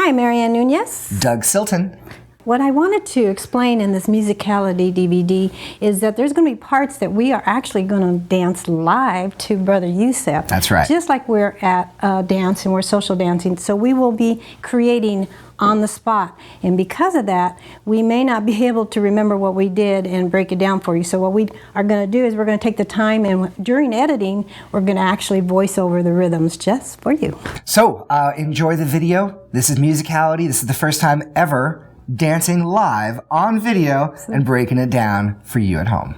Hi, Marianne Nuñez. Doug Silton. What I wanted to explain in this Musicality DVD is that there's going to be parts that we are actually going to dance live to Brother Yusef. That's right. Just like we're at dance and we're social dancing. So we will be creating on the spot. And because of that, we may not be able to remember what we did and break it down for you. So what we are going to do is we're going to take the time, and during editing, we're going to actually voice over the rhythms just for you. So enjoy the video. This is Musicality. This is the first time ever dancing live on video and breaking it down for you at home.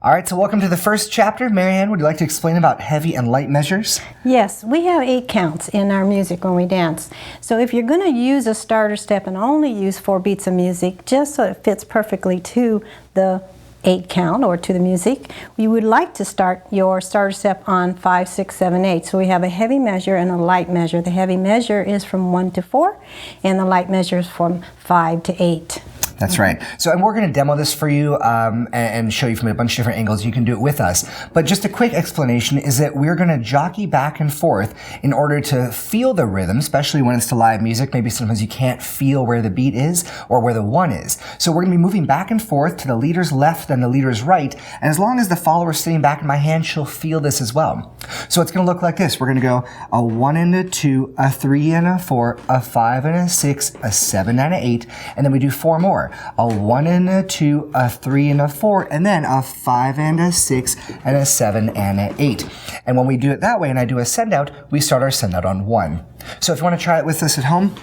All right, so welcome to the first chapter. Marianne, would you like to explain about heavy and light measures? Yes, we have 8 counts in our music when we dance. So if you're going to use a starter step and only use 4 beats of music, just so it fits perfectly to the 8 count or to the music, you would like to start your starter step on 5, 6, 7, 8. So we have a heavy measure and a light measure. The heavy measure is from 1 to 4, and the light measure is from 5 to 8. That's right. So, and we're going to demo this for you and show you from a bunch of different angles. You can do it with us. But just a quick explanation is that we're going to jockey back and forth in order to feel the rhythm, especially when it's to live music. Maybe sometimes you can't feel where the beat is or where the 1 is. So we're going to be moving back and forth to the leader's left and the leader's right. And as long as the follower is sitting back in my hand, she'll feel this as well. So it's going to look like this. We're going to go a 1 and a 2, a 3 and a 4, a 5 and a 6, a 7 and a 8, and then we do 4 more. A 1 and a 2, a 3 and a 4, and then a 5 and a 6, and a 7 and a 8. And when we do it that way and I do a send out, we start our send out on 1. So if you want to try it with us at home,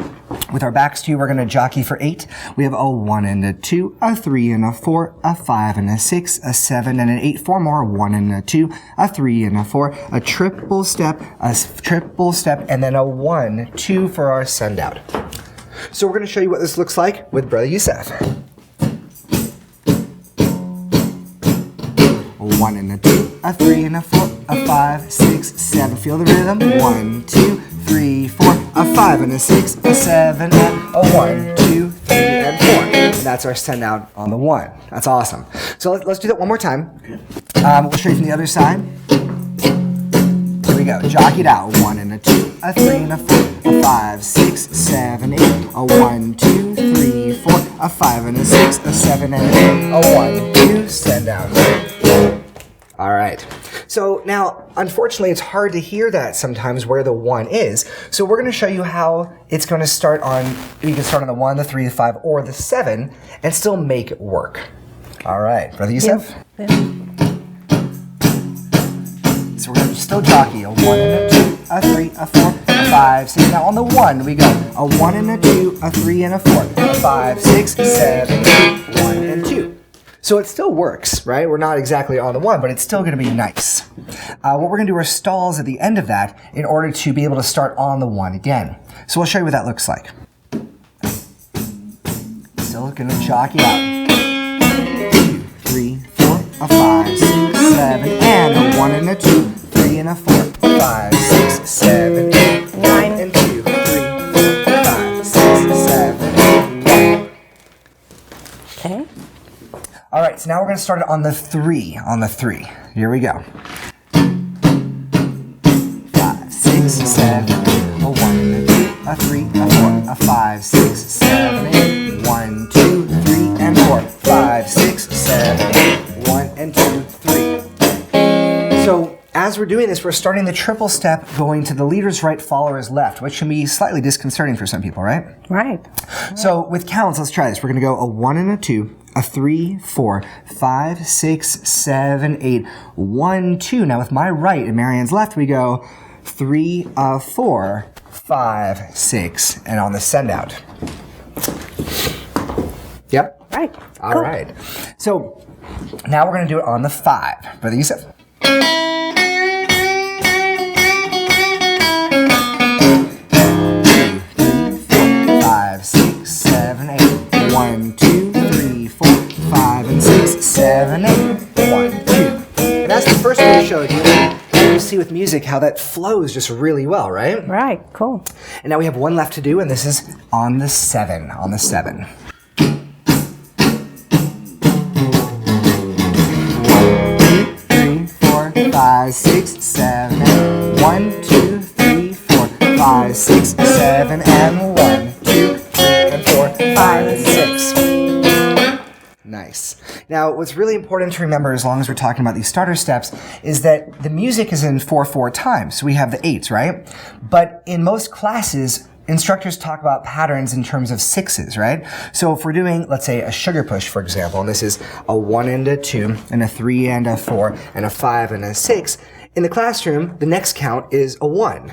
with our backs to you, we're going to jockey for 8. We have a 1 and a 2, a 3 and a 4, a 5 and a 6, a 7 and an 8. 4 more, 1 and a 2, a 3 and a 4, a triple step, and then a 1, 2 for our send out. So we're going to show you what this looks like with Brother Yusef. A 1 and a 2, a 3 and a 4, a 5, 6, 7. Feel the rhythm. 1, 2, 3, 4, a 5 and a 6, a 7, and a 1, 2, 3, and 4. And that's our send out on the 1. That's awesome. So let's do that one more time. We'll show you from the other side. Here we go. Jockey it out. 1 and a 2, a 3 and a 4, a 5, 6, 7, 8, a 1, 2, 3, 4, a 5 and a 6, a 7 and an 8, a 1, 2, send out. All right. So now, unfortunately, it's hard to hear that sometimes where the 1 is. So we're going to show you how it's going to start on, you can start on the 1, the 3, the 5, or the 7 and still make it work. All right. Brother Yusef? Yep. So we're going to still jockey a 1 and a 2, a 3, a 4, a 5, 6. Now on the 1, we go a 1 and a 2, a 3 and a 4, a 5, 6, 7, 8, 1 and 2. So it still works, right? We're not exactly on the 1, but it's still going to be nice. What we're going to do are stalls at the end of that in order to be able to start on the 1 again. So we'll show you what that looks like. Still going to jockey out. 2, 3, 4, a 5, 6, 7, and a 1 and a 2, 3 and a 4, 5, 6, 7, 8, 1 and 2, 3, 4, 5, 6, 7, 8, 1. Okay. All right, so now we're going to start it on the 3. Here we go. 5, 6, 7, 8, a 1 and a 2, a 3, a 4, a 5, 6, 7, 8, 1, 2, 3, and 4, 5, 6, 7, 8, 1, and 2, 3. So as we're doing this, we're starting the triple step going to the leader's right, follower's left, which can be slightly disconcerting for some people, right? Right. So with counts, let's try this. We're going to go a 1 and a 2, a 3, 4, 5, 6, 7, 8, 1, 2. Now with my right and Marianne's left, we go 3, 4, 5, 6, and on the send out. Yep. Right. All cool. right. So now we're going to do it on the 5. Brother Yusef. 1, 2, 3, 4, 5, and 6, 7, 8. 1, 2. And that's the first one we showed you. And you see with music how that flows just really well, right? Right, cool. And now we have one left to do, and this is on the 7. On the 7. 1, 2, 3, 4, 5, 6, 7, 8. 1, 2, 6, 7, and 1, 2, 3, and 4, 5, and 6. Nice. Now, what's really important to remember as long as we're talking about these starter steps is that the music is in 4/4 time. So we have the 8s, right? But in most classes, instructors talk about patterns in terms of 6s, right? So if we're doing, let's say, a sugar push, for example, and this is a 1 and a 2, and a 3 and a 4, and a 5 and a 6, in the classroom, the next count is a 1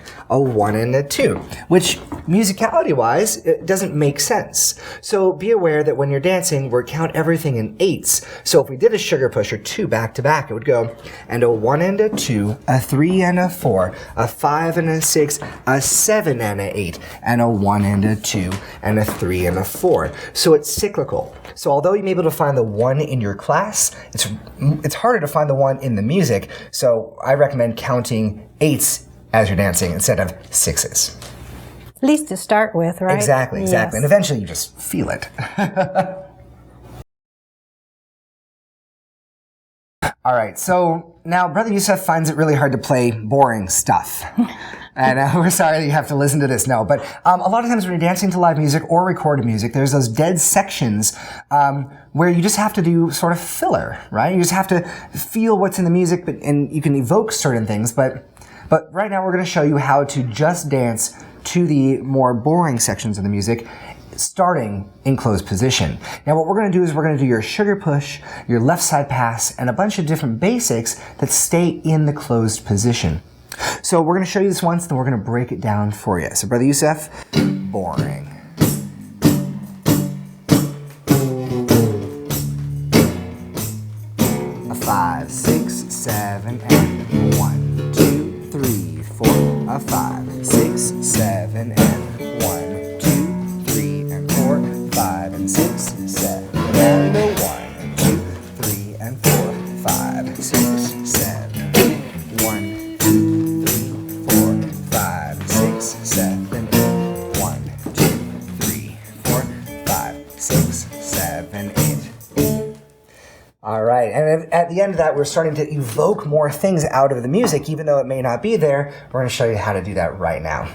and a 2, which musicality-wise, it doesn't make sense. So be aware that when you're dancing, we're count everything in 8s. So if we did a sugar push or 2 back to back, it would go, and a 1 and a 2, a 3 and a 4, a 5 and a 6, a 7 and a 8, and a 1 and a 2, and a 3 and a 4. So it's cyclical. So although you may be able to find the 1 in your class, it's harder to find the 1 in the music. So I recommend counting 8s as you're dancing instead of 6s. At least to start with, right? Exactly. Yes. And eventually you just feel it. All right, so now Brother Yusef finds it really hard to play boring stuff. And we're sorry that you have to listen to this, no. But a lot of times when you're dancing to live music or recorded music, there's those dead sections where you just have to do sort of filler, right? You just have to feel what's in the music, and you can evoke certain things. But right now we're going to show you how to just dance to the more boring sections of the music, starting in closed position. Now what we're going to do is we're going to do your sugar push, your left side pass, and a bunch of different basics that stay in the closed position. So we're going to show you this once, then we're going to break it down for you. So Brother Yusef, boring. A 5, 6, 7, and 1, 2, 3, 4. A 5, 6, 7, and 1, 2, 3, and 4. 5 and 6, 7, and a 1, and 2, 3, and 4. 5, 6, 7, 1, 2, 3, 4, 5, 6, 7, 1, 2, 3, 4, 5, 6, 7, 8. All right, and at the end of that, we're starting to evoke more things out of the music, even though it may not be there. We're going to show you how to do that right now.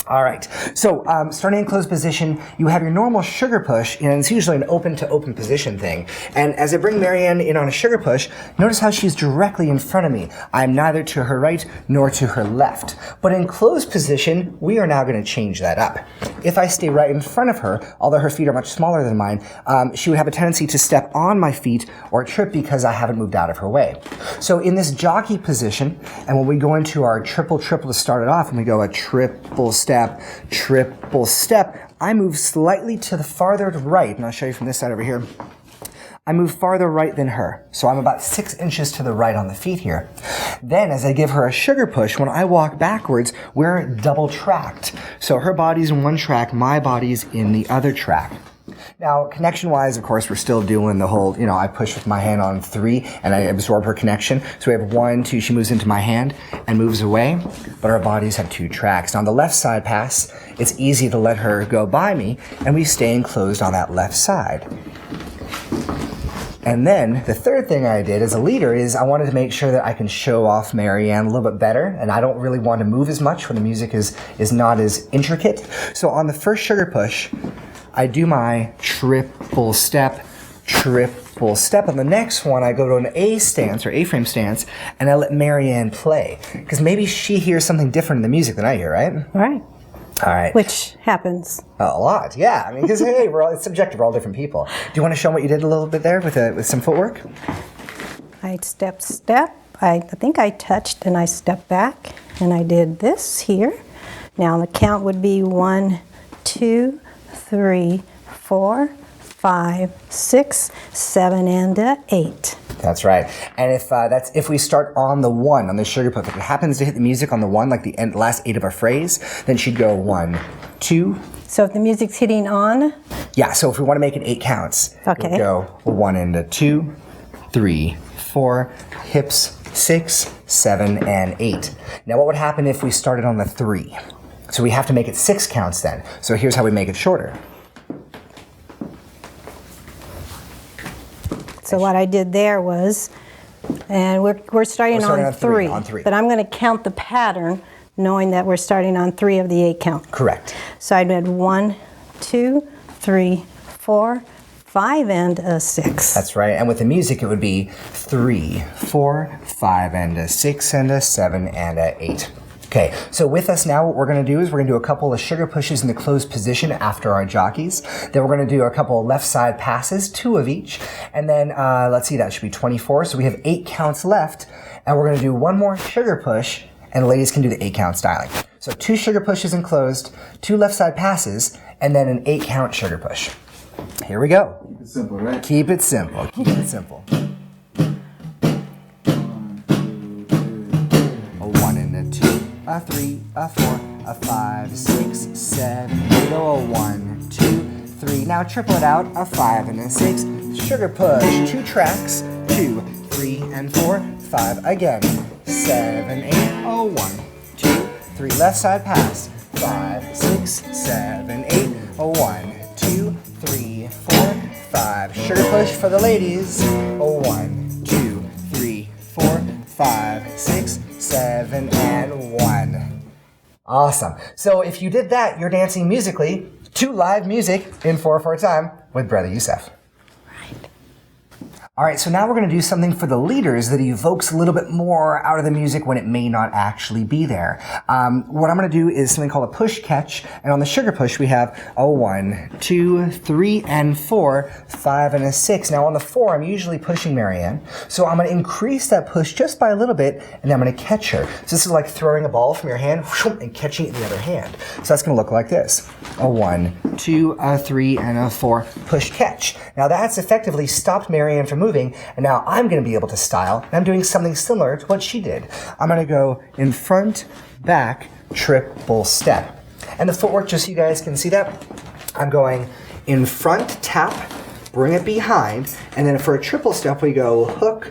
All right, so starting in closed position, you have your normal sugar push, and it's usually an open to open position thing. And as I bring Marianne in on a sugar push, notice how she's directly in front of me. I'm neither to her right nor to her left. But in closed position, we are now going to change that up. If I stay right in front of her, although her feet are much smaller than mine, she would have a tendency to step on my feet or trip because I haven't moved out of her way. So in this jockey position, and when we go into our triple to start it off, and we go a triple step, I move slightly to the farther right, and I'll show you from this side over here. I move farther right than her, so I'm about 6 inches to the right on the feet here. Then as I give her a sugar push, when I walk backwards, we're double tracked. So her body's in one track, my body's in the other track. Now, connection-wise, of course, we're still doing the whole, I push with my hand on 3 and I absorb her connection. So we have 1, 2, she moves into my hand and moves away, but our bodies have 2 tracks. Now, on the left side pass, it's easy to let her go by me, and we stay enclosed on that left side. And then the third thing I did as a leader is I wanted to make sure that I can show off Marianne a little bit better, and I don't really want to move as much when the music is not as intricate. So on the first sugar push, I do my triple step. On the next one, I go to an A stance or A-frame stance, and I let Marianne play. Because maybe she hears something different in the music than I hear, right? Right. All right. Which happens. A lot, yeah. I mean, because, hey, it's subjective. We're all different people. Do you want to show them what you did a little bit there with some footwork? I step. I think I touched and I stepped back, and I did this here. Now the count would be 1, 2, 3, 4, 5, 6, 7, and 8. That's right. And if we start on the 1 on the sugar push, if it happens to hit the music on the 1, like the last 8 of a phrase, then she'd go 1, 2. So if the music's hitting on? Yeah. So if we want to make it 8 counts, okay. We'd go 1 and a 2, 3, 4, hips 6, 7, and 8. Now, what would happen if we started on the 3? So we have to make it 6 counts then. So here's how we make it shorter. So what I did there was, and we're starting on 3, but I'm going to count the pattern knowing that we're starting on 3 of the 8 count. Correct. So I'd add 1, 2, 3, 4, 5, and a 6. That's right. And with the music, it would be 3, 4, 5, and a 6, and a 7, and a 8. Okay, so with us now, what we're going to do is we're going to do a couple of sugar pushes in the closed position after our jockeys. Then we're going to do a couple of left side passes, 2 of each. And then, let's see, that should be 24. So we have 8 counts left. And we're going to do 1 more sugar push, and the ladies can do the 8 count styling. So 2 sugar pushes in closed, 2 left side passes, and then an 8 count sugar push. Here we go. Keep it simple, right? Keep it simple. Keep it simple. A 1 and a 2, a 3, a 4, a 5, 6, 7, 8. Oh, a 1, 2, 3. Now triple it out. A 5 and a 6. Sugar push. 2 tracks. 2, 3, and 4, 5. Again. 7, 8. Oh, 1, 2, 3. Left side pass. 5, 6, 7, 8. A 1, 2, 3, 4, 5. Sugar push for the ladies. A 1, 2, 3, 4, 5, 6, 7, and 1. Awesome. So if you did that, you're dancing musically to live music in 4/4 time with Brother Yusef. All right, so now we're going to do something for the leaders that evokes a little bit more out of the music when it may not actually be there. What I'm going to do is something called a push catch, and on the sugar push we have a 1, 2, 3, and 4, 5, and a 6. Now on the 4, I'm usually pushing Marianne, so I'm going to increase that push just by a little bit, and I'm going to catch her. So this is like throwing a ball from your hand and catching it in the other hand. So that's going to look like this. A 1, 2, a 3, and a 4, push catch. Now that's effectively stopped Marianne from moving, and now I'm going to be able to style, and I'm doing something similar to what she did. I'm going to go in front, back, triple step. And the footwork, just so you guys can see that, I'm going in front, tap, bring it behind, and then for a triple step, we go hook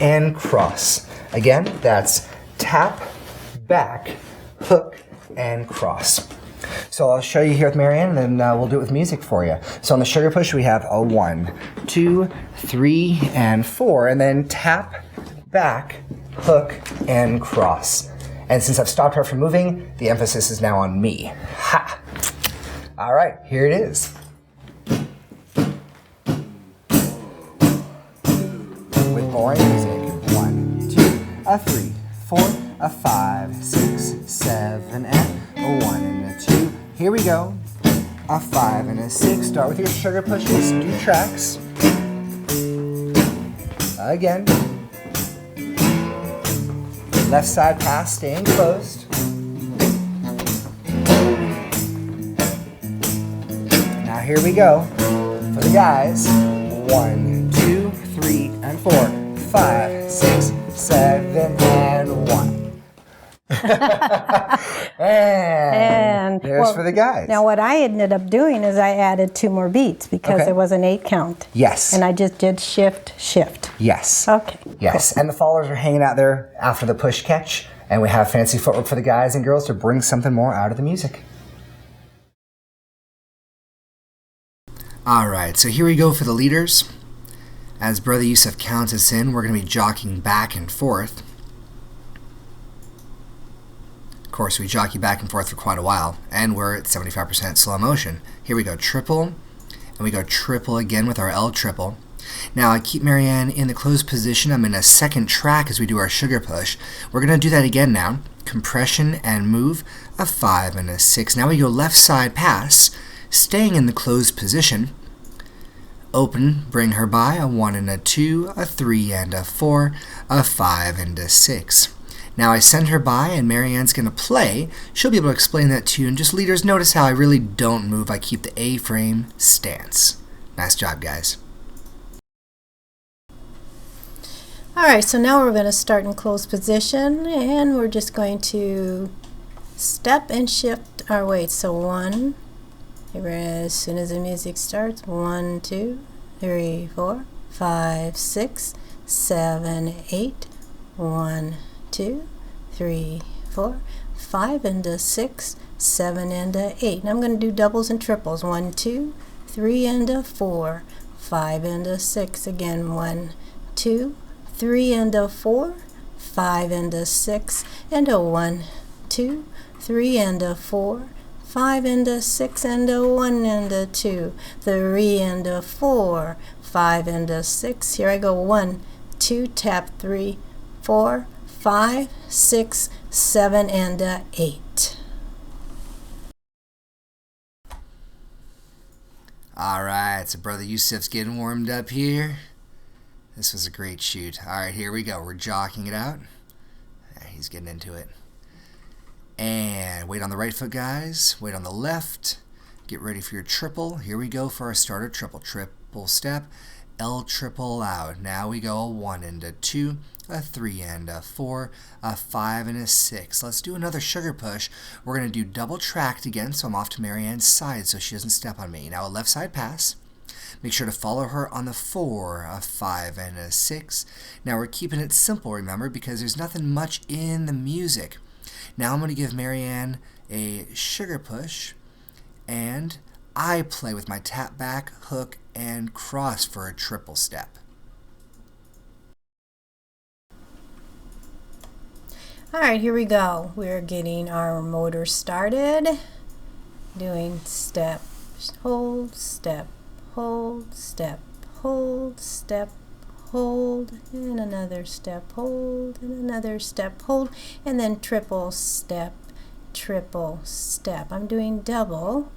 and cross. Again, that's tap, back, hook, and cross. So I'll show you here with Marianne, and then we'll do it with music for you. So on the sugar push, we have a 1, 2, 3, and 4, and then tap, back, hook, and cross. And since I've stopped her from moving, the emphasis is now on me. Ha! All right, here it is. With more music. 1, 2, a 3, 4, a 5, 6, 7, and a 1 and a 2. Here we go. A 5 and a 6. Start with your sugar pushes. Do tracks. Again. Left side pass, staying closed. Now here we go. For the guys. 1, 2, 3, and 4, 5, 6, 7, and 1. and there's for the guys. Now what I ended up doing is I added 2 more beats because there was an 8 count. Yes. And I just did shift, shift. Yes. Okay. Yes. Cool. And the followers are hanging out there after the push catch, and we have fancy footwork for the guys and girls to bring something more out of the music. All right, so here we go for the leaders. As Brother Yusef counts us in, we're going to be jockeying back and forth. Of course, we jockey back and forth for quite a while, and we're at 75% slow motion. Here we go triple, and we go triple again with our L triple. Now I keep Marianne in the closed position. I'm in a second track as we do our sugar push. We're going to do that again now. Compression and move, a 5 and a 6. Now we go left side pass, staying in the closed position. Open, bring her by, a 1 and a 2, a 3 and a 4, a 5 and a 6. Now I send her by, and Marianne's going to play. She'll be able to explain that to you. And just leaders, notice how I really don't move. I keep the A-frame stance. Nice job, guys. All right, so now we're going to start in closed position, and we're just going to step and shift our weight. So 1, as soon as the music starts, 1, 2, 3, 4, 5, 6, 7, 8, 1, 2, 3, 4, 5 and a 6, 7 and a 8. And I'm going to do doubles and triples. 1, 2, 3 and a 4, 5 and a 6. Again, 1, 2, 3 and a 4, 5 and a 6, and a 1, 2, 3 and a 4, 5 and a 6 and a 1 and a 2, 3 and a 4, 5 and a 6. Here I go. 1, 2, tap 3, 4, 5, 6, 7 and a 8. All right, so Brother Yusef's getting warmed up here. This was a great shoot. All right, here we go. We're jockeying it out. He's getting into it. And weight on the right foot, guys. Weight on the left. Get ready for your triple. Here we go for our starter triple. Triple step. L triple out. Now we go a 1 and a 2, a 3 and a 4, a 5 and a 6. Let's do another sugar push. We're going to do double tracked again, so I'm off to Marianne's side so she doesn't step on me. Now a left side pass. Make sure to follow her on the 4, a 5 and a 6. Now we're keeping it simple, remember, because there's nothing much in the music. Now I'm going to give Marianne a sugar push, and I play with my tap back, hook, and cross for a triple step. All right, here we go. We're getting our motor started. Doing step, hold, step, hold, step, hold, step, hold, and another step, hold, and another step, hold, and then triple step, triple step. I'm doing double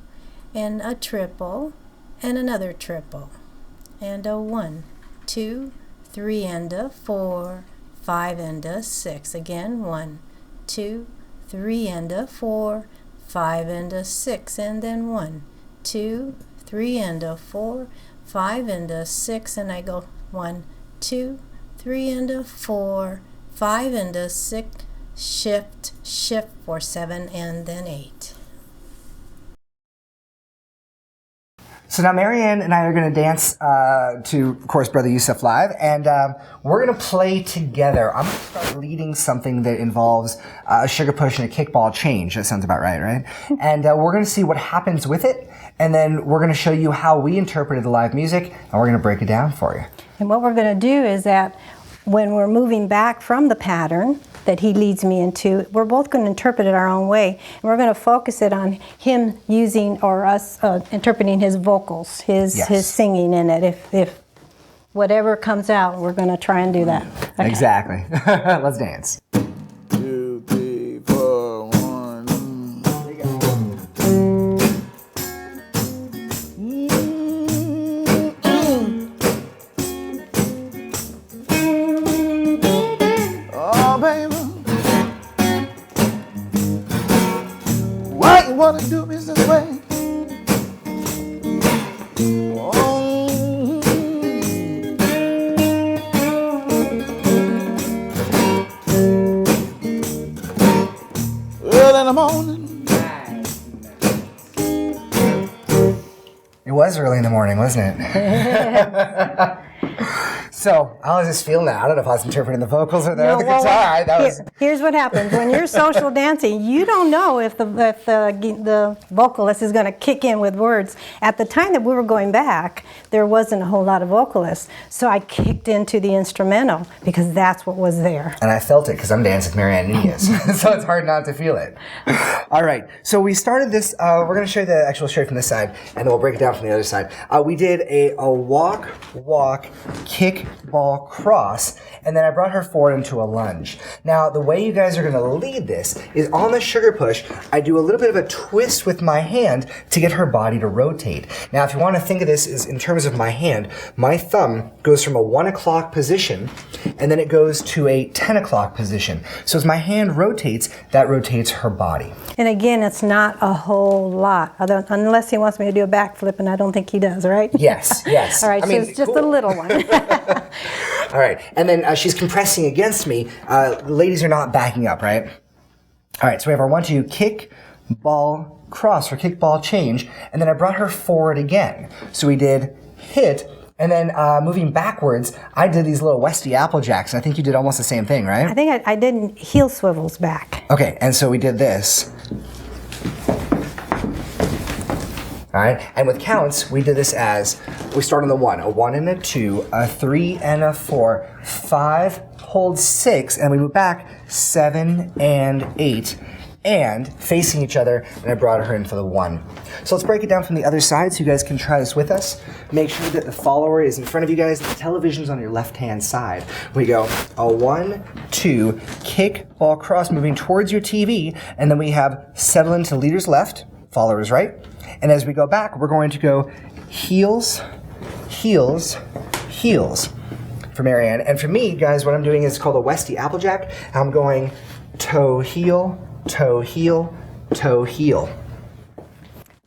and a triple and another triple and a 1, 2, 3 and a 4, 5 and a 6. Again, 1, 2, 3 and a 4, 5 and a 6, and then 1, 2, 3 and a 4, 5 and a 6, and I go 1, 2, 3 and a 4, 5 and a 6, shift, shift for 7 and then 8. So now Marianne and I are going to dance to, of course, Brother Yusef live, and we're going to play together. I'm going to start leading something that involves a sugar push and a kickball change. That sounds about right? And we're going to see what happens with it, and then we're going to show you how we interpreted the live music, and we're going to break it down for you. And what we're going to do is that when we're moving back from the pattern that he leads me into, we're both going to interpret it our own way. And we're going to focus it on him using, or us interpreting his vocals, his singing in it. If whatever comes out, we're going to try and do that. Okay. Exactly. Let's dance. 2, 3, 4, 1. Oh, baby. Why you wanna do me this way? Early in the morning. It was early in the morning, wasn't it? So, how does this feel now? I don't know if I was interpreting the vocals or the guitar. Here's what happens. When you're social dancing, you don't know if the vocalist is going to kick in with words. At the time that we were going back, there wasn't a whole lot of vocalists. So I kicked into the instrumental because that's what was there. And I felt it because I'm dancing with Marianne Nuñez. So it's hard not to feel it. All right. So we started this. We're going to show you the actual straight from this side, and then we'll break it down from the other side. We did a walk, kick, ball, cross, and then I brought her forward into a lunge. Now, the way you guys are going to lead this is on the sugar push, I do a little bit of a twist with my hand to get her body to rotate. Now, if you want to think of this as in terms of my hand, my thumb goes from a 1 o'clock position, and then it goes to a 10 o'clock position. So as my hand rotates, that rotates her body. And again, it's not a whole lot, unless he wants me to do a backflip, and I don't think he does, right? Yes. All right, so it's just a little one. All right, and then she's compressing against me. Ladies are not backing up, right? All right, so we have our 1, 2, kick, ball, cross, or kick, ball, change, and then I brought her forward again. So we did hit, and then moving backwards, I did these little Westy Applejacks. I think you did almost the same thing, right? I think I did heel swivels back. Okay, and so we did this. All right, and with counts, we did this as, we start on the 1, a 1 and a 2, a 3 and a 4, 5, hold 6, and we move back 7 and 8, and facing each other, and I brought her in for the 1. So let's break it down from the other side so you guys can try this with us. Make sure that the follower is in front of you guys, the television's on your left-hand side. We go a 1, 2, kick, ball cross, moving towards your TV, and then we have settle into leader's left, follower's right, and as we go back, we're going to go heels, heels, heels for Marianne. And for me, guys, what I'm doing is called a Westie Applejack. I'm going toe, heel, toe, heel, toe, heel.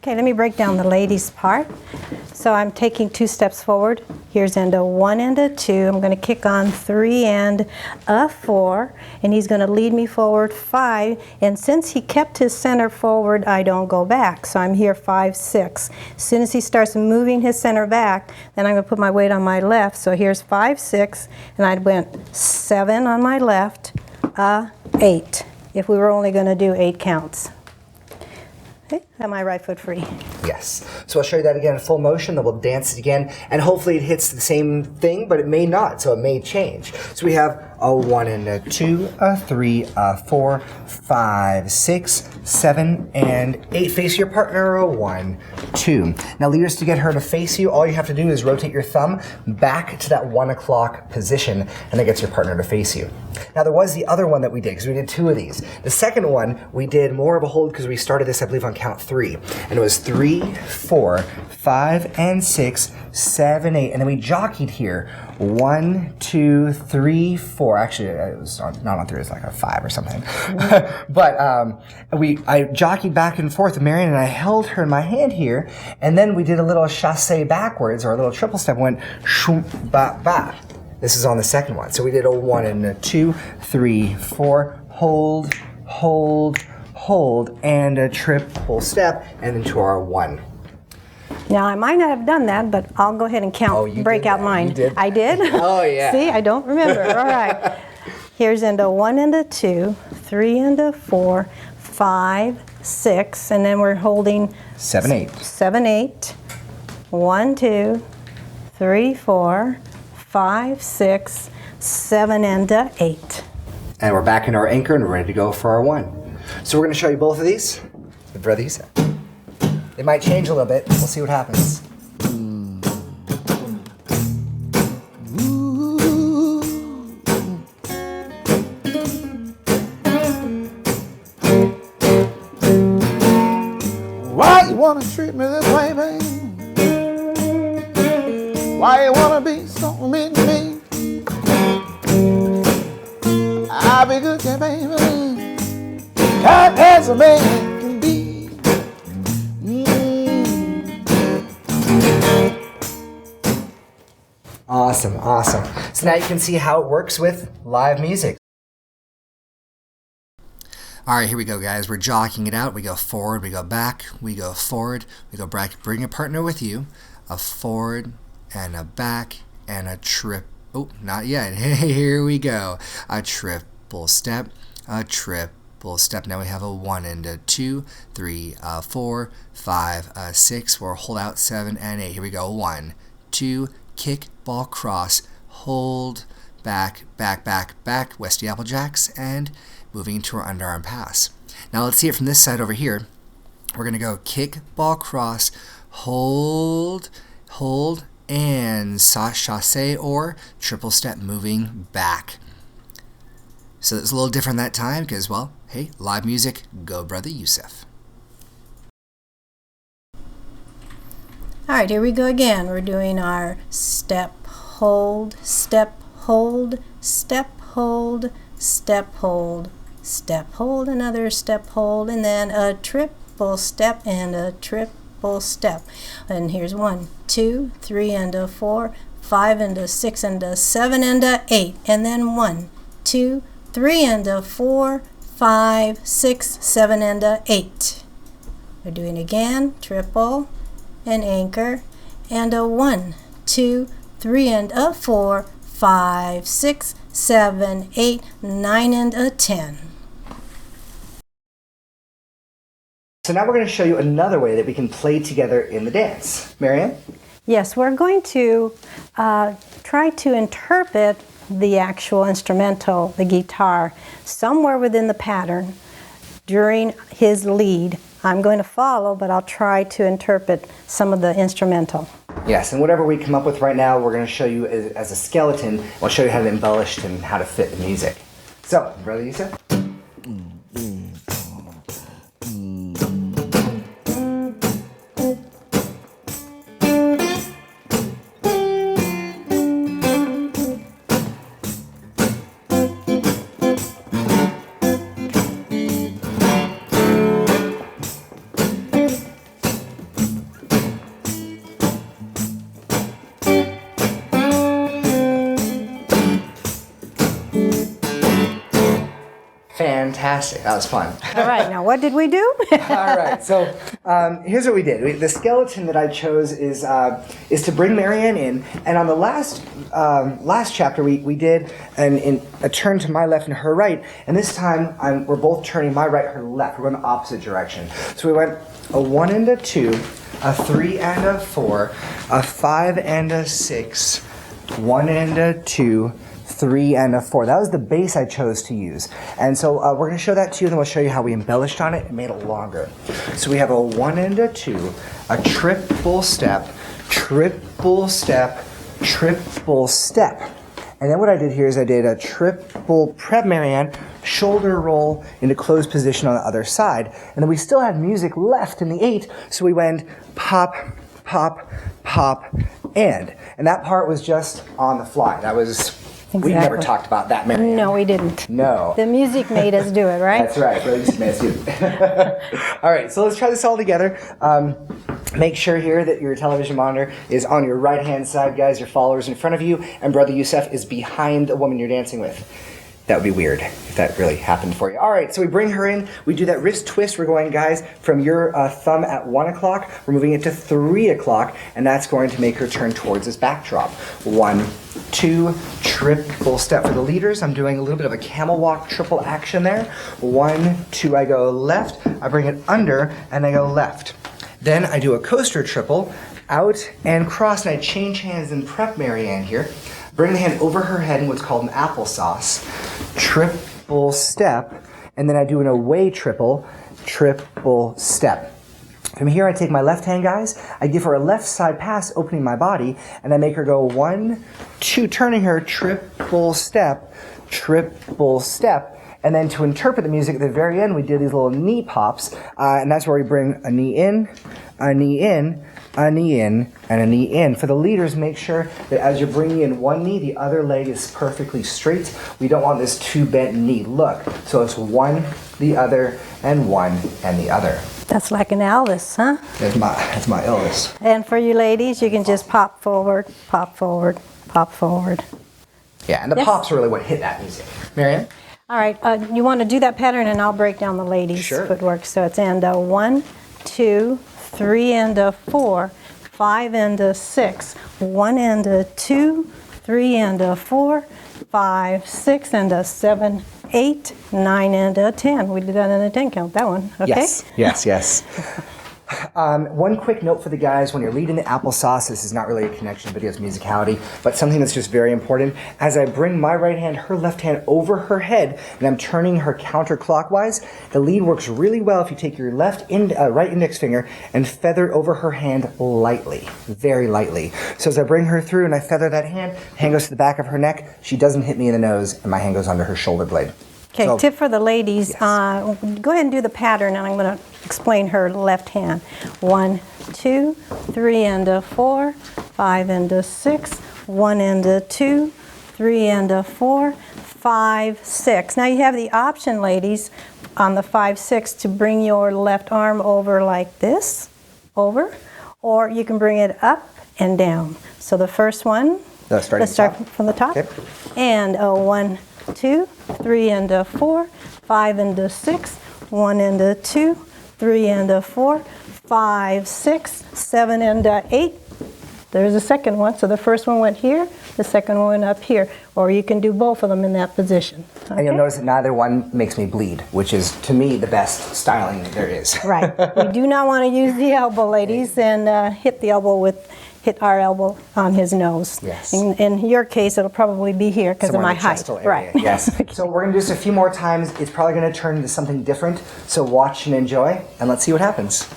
Okay, let me break down the ladies' part. So I'm taking 2 steps forward. Here's into 1 and a 2. I'm going to kick on 3 and a 4, and he's going to lead me forward 5. And since he kept his center forward, I don't go back. So I'm here 5, 6. As soon as he starts moving his center back, then I'm going to put my weight on my left. So here's 5, 6, and I went 7 on my left, 8. If we were only going to do 8 counts. Okay, have my right foot free. Yes. So I'll show you that again in full motion, then we'll dance it again, and hopefully it hits the same thing, but it may not, so it may change. So we have a 1 and a 2, a 3, a 4, 5, 6, 7, and 8. Face your partner, a 1, 2. Now leaders, to get her to face you, all you have to do is rotate your thumb back to that 1 o'clock position, and that gets your partner to face you. Now there was the other one that we did, because we did 2 of these. The second one, we did more of a hold, because we started this, I believe, on count 3. And it was 3, 4, 5, and 6, 7, 8. And then we jockeyed here. 1, 2, 3, 4. Actually, it was not on 3, it was like a 5 or something. But I jockeyed back and forth with Marianne, and I held her in my hand here. And then we did a little chassé backwards, or a little triple step, went shoom, ba, ba. This is on the second one. So we did a 1 and a 2, 3, 4, hold, hold, hold, and a triple step, and then to our 1. Now, I might not have done that, but I'll go ahead and count, break out mine. You did. I did? Oh, yeah. See, I don't remember. All right. Here's into 1 and a 2, 3 and a 4, 5, 6, and then we're holding 7, 8. 7, 8, 1, 2, 3, 4, 5, 6, 7, and 8. And we're back in our anchor and we're ready to go for our 1. So we're going to show you both of these with Brother Yusef. It might change a little bit. We'll see what happens. Why you wanna treat me this way, baby? Why you wanna be so mean to me? I'll be good, yeah, baby. God as a man can be. Awesome, awesome. So now you can see how it works with live music. All right, here we go, guys. We're jockeying it out. We go forward, we go back, we go forward, we go back. Bring a partner with you. A forward and a back and a trip. Oh, not yet. Here we go. A triple step, a triple step. Now we have a 1 and a 2, 3, 4, 5, 6. We'll hold out 7 and 8. Here we go. 1, 2, kick, ball, cross, hold, back, back, back, back, Westie Applejacks, and moving into our underarm pass. Now let's see it from this side over here. We're going to go kick, ball, cross, hold, hold, and chassé or triple step moving back. So it's a little different that time because, well, hey, live music, go Brother Yusef. All right, here we go again. We're doing our step, hold, step, hold, step, hold, step, hold, step, hold, another step, hold, and then a triple step and a triple step. And here's 1, 2, 3, and a 4, 5, and a 6, and a 7, and a 8. And then 1, 2, 3, and a 4, 5, 6, 7, and a 8. We're doing again, triple, an anchor, and a 1, 2, 3, and a 4, 5, 6, 7, 8, 9, and a 10. So now we're going to show you another way that we can play together in the dance. Marianne? Yes, we're going to try to interpret the actual instrumental, the guitar, somewhere within the pattern during his lead. I'm going to follow, but I'll try to interpret some of the instrumental. Yes, and whatever we come up with right now, we're going to show you as a skeleton. We'll show you how to embellish it and how to fit the music. So, Brother Yusef? Fantastic. That was fun. All right, now what did we do? All right, so here's what we did. The skeleton that I chose is to bring Marianne in, and on the last chapter we did a turn to my left and her right, and this time we're both turning my right, her left. We're going the opposite direction. So we went a 1 and a 2, a 3 and a 4, a 5 and a 6, 1 and a 2, 3 and a 4. That was the bass I chose to use. And so we're going to show that to you, then we'll show you how we embellished on it and made it longer. So we have a 1 and a 2, a triple step, triple step, triple step. And then what I did here is I did a triple prep Marianne, shoulder roll into closed position on the other side. And then we still had music left in the 8, so we went pop, pop, pop, and that part was just on the fly. That was... Exactly. We never talked about that, Marianne. No, we didn't. No. The music made us do it, right? That's right. Brother Yusef made us do it. All right, so let's try this all together. Make sure here that your television monitor is on your right-hand side, guys. Your follower's in front of you, and Brother Yusef is behind the woman you're dancing with. That would be weird if that really happened for you. All right, so we bring her in. We do that wrist twist. We're going, guys, from your thumb at 1 o'clock. We're moving it to 3 o'clock, and that's going to make her turn towards this backdrop. 1, 2, triple step for the leaders. I'm doing a little bit of a camel walk triple action there. 1, 2, I go left. I bring it under, and I go left. Then I do a coaster triple, out and cross, and I change hands and prep Marianne here. Bring the hand over her head in what's called an applesauce. Triple step, and then I do an away triple, triple step. From here, I take my left hand, guys. I give her a left side pass, opening my body, and I make her go 1, 2, turning her, triple step, and then to interpret the music at the very end, we did these little knee pops, and that's where we bring a knee in, a knee in, a knee in, and a knee in. For the leaders, make sure that as you're bringing in one knee, the other leg is perfectly straight. We don't want this too bent knee. Look, so it's one, the other, and one, and the other. That's like an Elvis, huh? That's my Elvis. And for you ladies, you can just pop forward, pop forward, pop forward. Yeah, and the Yes. pops are really what hit that music. Marianne? All right, you want to do that pattern, and I'll break down the ladies' Sure. footwork. So it's and 1, 2, 3 and 4, 5 and 6, 1 and 2, 3 and 4, 5, 6 and 7, 8, 9 and 10. We did that in a 10 count. That one, okay? Yes. One quick note for the guys, when you're leading the applesauce, this is not really a connection to video's musicality, but something that's just very important. As I bring my right hand, her left hand over her head, and I'm turning her counterclockwise, the lead works really well if you take your right index finger and feather over her hand lightly, very lightly. So as I bring her through and I feather that hand goes to the back of her neck, she doesn't hit me in the nose, and my hand goes under her shoulder blade. Okay, So- tip for the ladies, Yes. go ahead and do the pattern, and I'm going to explain her left hand. 1, 2, 3 and 4, 5 and 6, 1 and 2, 3 and 4, 5, 6. Now you have the option, ladies, on the 5, 6 to bring your left arm over like this, over, or you can bring it up and down. So the first one, let's start from the top. Okay. And 1, 2, 3 and 4, 5 and 6, 1 and 2, 3 and 4, 5, 6, 7 and 8. There's a second one. So the first one went here, the second one went up here. Or you can do both of them in that position. Okay? And you'll notice that neither one makes me bleed, which is, to me, the best styling there is. Right. You do not want to use the elbow, ladies, and hit the elbow with hit our elbow on his nose. Yes. In your case, it'll probably be here because of Somewhere my in the height. chestal area. Right. Yes. So we're going to do this a few more times. It's probably going to turn into something different. So watch and enjoy, and let's see what happens.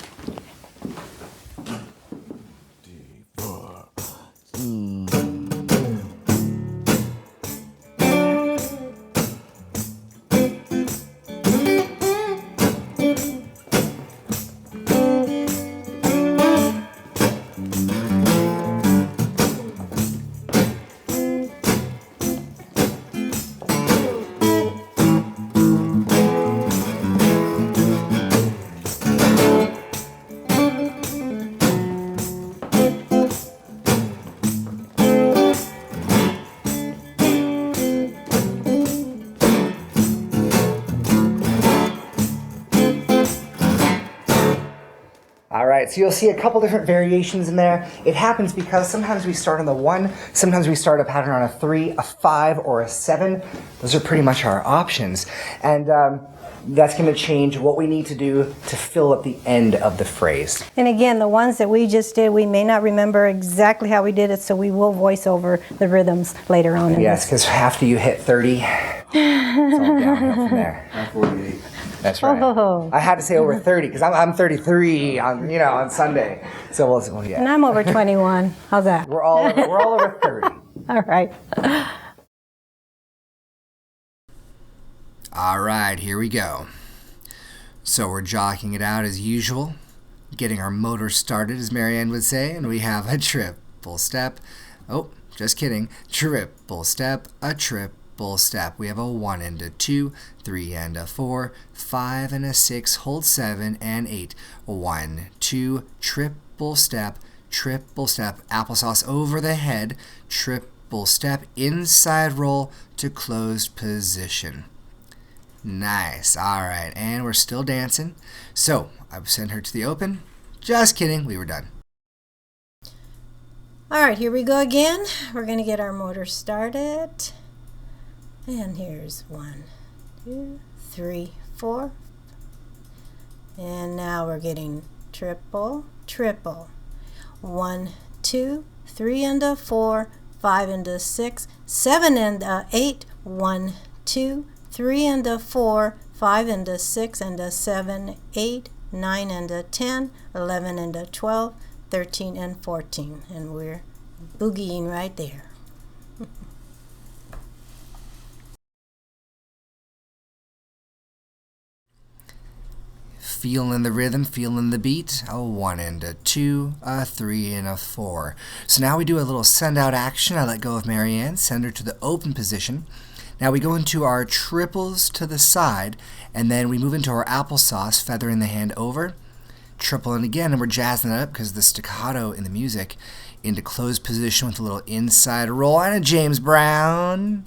All right, so you'll see a couple different variations in there. It happens because sometimes we start on the 1, sometimes we start a pattern on a 3, a 5, or a 7. Those are pretty much our options. And that's going to change what we need to do to fill up the end of the phrase. And again, the ones that we just did, we may not remember exactly how we did it, so we will voice over the rhythms later on in Yes, this. because after you hit 30, it's all downhill from there. I'm 48. That's right. Oh. I had to say over 30 because I'm 33 on Sunday. So well, yeah. And I'm over 21. How's that? We're all over 30. All right. All right, here we go. So we're jockeying it out as usual, getting our motor started, as Marianne would say, and we have a triple step. Oh, just kidding. Triple step, a triple step. We have a 1 and a 2, 3 and a 4, 5 and a 6, hold 7 and 8. 1, 2, triple step, applesauce over the head, triple step, inside roll to closed position. Nice. All right, and we're still dancing. So I sent her to the open. Just kidding, we were done. All right, here we go again. We're going to get our motor started. And here's 1, 2, 3, 4. And now we're getting triple, triple. 1, 2, 3 and a 4, 5 and a 6, 7 and a 8. 1, 2, 3 and a 4, 5 and a 6 and a 7, 8, 9 and a 10, 11 and a 12, 13 and 14. And we're boogieing right there. Feeling the rhythm, feeling the beat. A 1 and a 2, a 3 and a 4. So now we do a little send out action. I let go of Marianne, send her to the open position. Now we go into our triples to the side, and then we move into our applesauce, feathering the hand over, tripling again, and we're jazzing it up because the staccato in the music, into closed position with a little inside roll and a James Brown,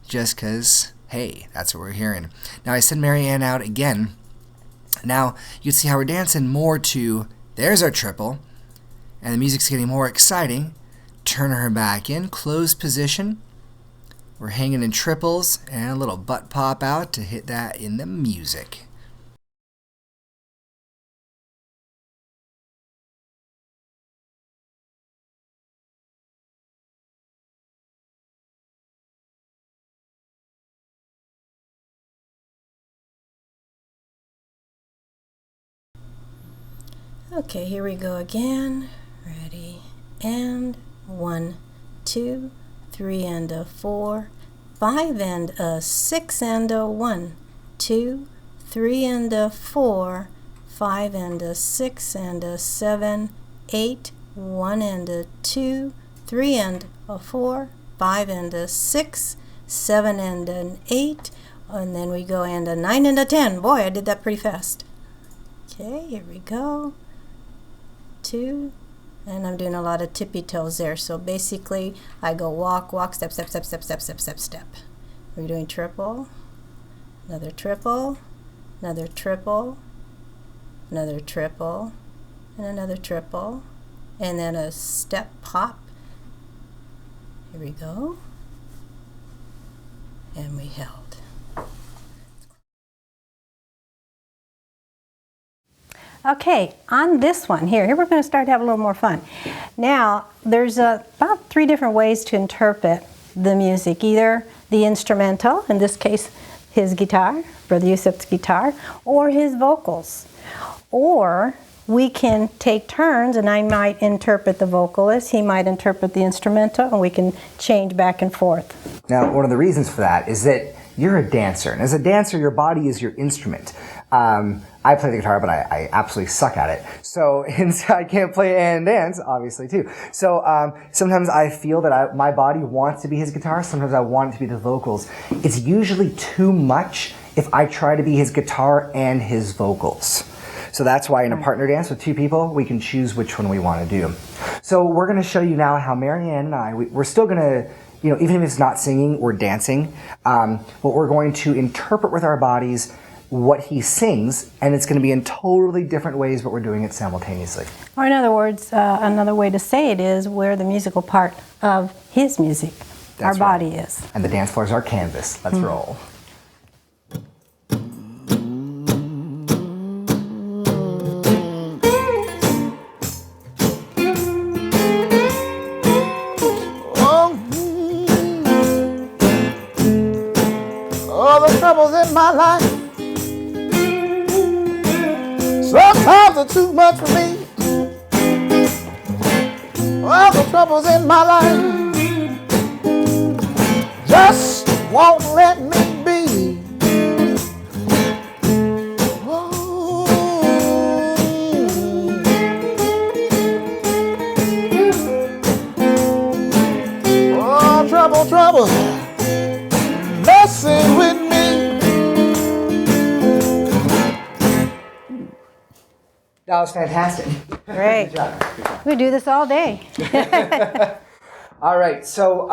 just because, hey, that's what we're hearing. Now I send Marianne out again. Now you can see how we're dancing more to, there's our triple, and the music's getting more exciting. Turn her back in, closed position. We're hanging in triples and a little butt pop out to hit that in the music. Okay, here we go again. Ready, and 1, 2, 3 and a 4, 5 and a 6 and a 1, 2, 3 and a 4, 5 and a 6 and a 7, 8, 1 and a 2, 3 and a 4, 5 and a 6, 7 and an 8, and then we go and a 9 and a 10. Boy, I did that pretty fast. Okay, here we go. 2, and I'm doing a lot of tippy toes there. So basically, I go walk, walk, step, step, step, step, step, step, step, step. We're doing triple, another triple, another triple, another triple, and another triple, and then a step pop. Here we go, and we held. Okay, on this one here we're going to start to have a little more fun. Now, there's about 3 different ways to interpret the music. Either the instrumental, in this case his guitar, Brother Yusef's guitar, or his vocals. Or we can take turns, and I might interpret the vocalist, he might interpret the instrumental, and we can change back and forth. Now, one of the reasons for that is that you're a dancer, and as a dancer, your body is your instrument. I play the guitar, but I absolutely suck at it. So, and so I can't play and dance, obviously, too. So sometimes I feel that my body wants to be his guitar. Sometimes I want it to be the vocals. It's usually too much if I try to be his guitar and his vocals. So that's why in a partner dance with 2 people, we can choose which one we want to do. So we're going to show you now how Marianne and I, we're still going to, even if it's not singing or dancing, but we're going to interpret with our bodies what he sings, and it's going to be in totally different ways, but we're doing it simultaneously. Or in other words, another way to say it is we're the musical part of his music. That's our right. body is. And the dance floor is our canvas. Let's roll. All the troubles in my life sometimes are too much for me. All the troubles in my life just won't let me be. Oh, trouble, messing with me. That was fantastic. Great. Good job. We do this all day. All right, so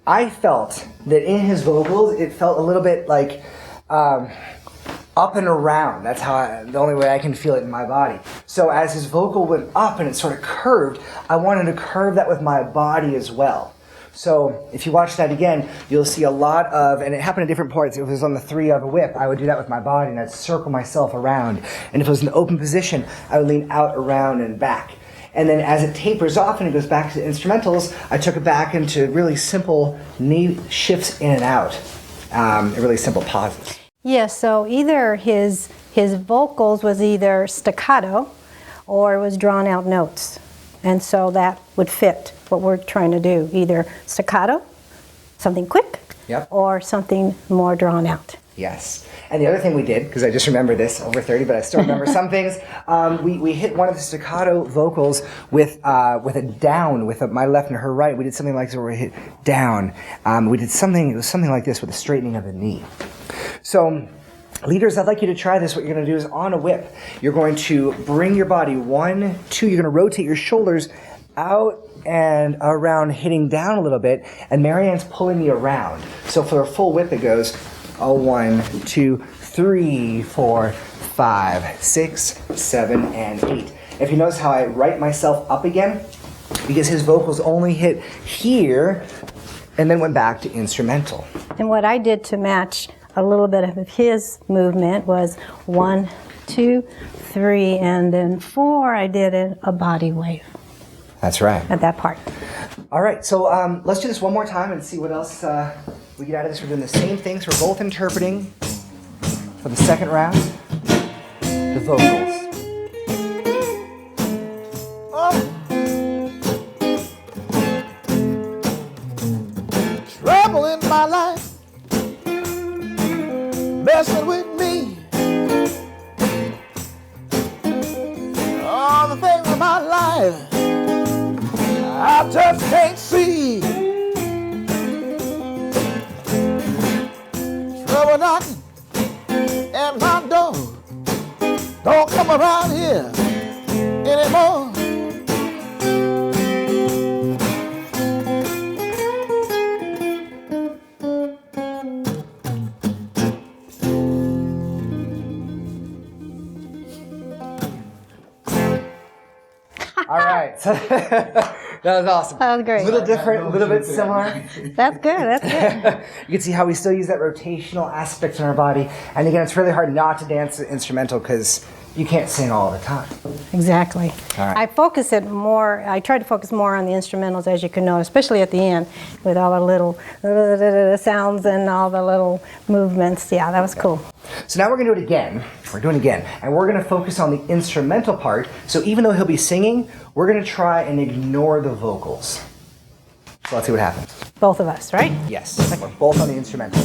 I felt that in his vocals, it felt a little bit like up and around. That's the only way I can feel it in my body. So as his vocal went up and it sort of curved, I wanted to curve that with my body as well. So if you watch that again, you'll see a lot of, and it happened at different parts. If it was on the 3 of a whip, I would do that with my body and I'd circle myself around. And if it was an open position, I would lean out, around, and back. And then as it tapers off and it goes back to the instrumentals, I took it back into really simple knee shifts in and out, really simple pauses. Yes, so either his vocals was either staccato or it was drawn out notes. And so that would fit what we're trying to do, either staccato, something quick, Yep. or something more drawn out. Yes. And the other thing we did, because I just remember this, over 30, but I still remember some things, we hit one of the staccato vocals with a down, with my left and her right. We did something like this where we hit down. We did something, it was something like this with a straightening of the knee. So, leaders, I'd like you to try this. What you're going to do is on a whip, you're going to bring your body 1, 2, you're going to rotate your shoulders out and around, hitting down a little bit, and Marianne's pulling me around. So for a full whip, it goes 1, 2, 3, 4, 5, 6, 7, and 8. If you notice how I right myself up again, because his vocals only hit here and then went back to instrumental. And what I did to match a little bit of his movement was 1, 2, 3, and then 4, I did a body wave That's right. at that part. All right, so let's do this one more time and see what else we get out of this. We're doing the same things. We're both interpreting for the second round the vocals. Trouble in my life, messing with me. All the things in my life I just can't see. Trouble knocking at my door. Don't come around here anymore. All right, so that was awesome. That was great. A little different, a little bit similar. That's good, that's good. You can see how we still use that rotational aspect in our body. And again, it's really hard not to dance the instrumental because, you can't sing all the time. Exactly. All right. I try to focus more on the instrumentals, as you can notice, especially at the end with all the little sounds and all the little movements. Yeah, that was cool. So now we're going to do it again. We're doing it again. And we're going to focus on the instrumental part. So even though he'll be singing, we're going to try and ignore the vocals. So let's see what happens. Both of us, right? Yes, we're both on the instrumental.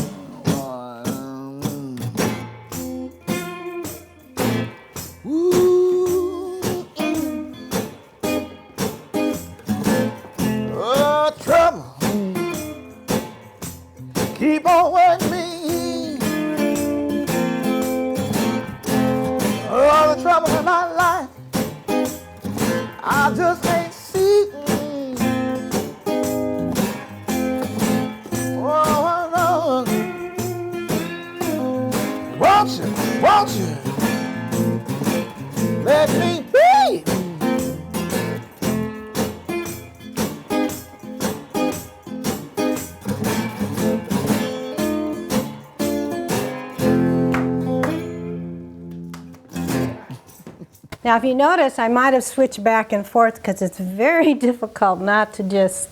Oh, trouble. Keep on with me. Oh, the trouble in my life, I just can't see. Oh, no. Won't you let me be? Now, if you notice, I might have switched back and forth because it's very difficult not to just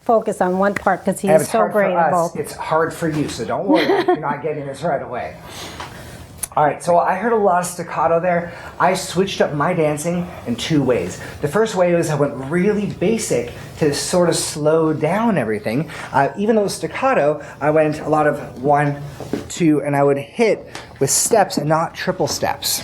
focus on one part because And if he's it's so hard great for at us, both. it's hard for you, so don't worry if you're not getting this right away. All right, so I heard a lot of staccato there. I switched up my dancing in two ways. The first way was I went really basic to sort of slow down everything. Even though it was staccato, I went a lot of 1, 2, and I would hit with steps and not triple steps.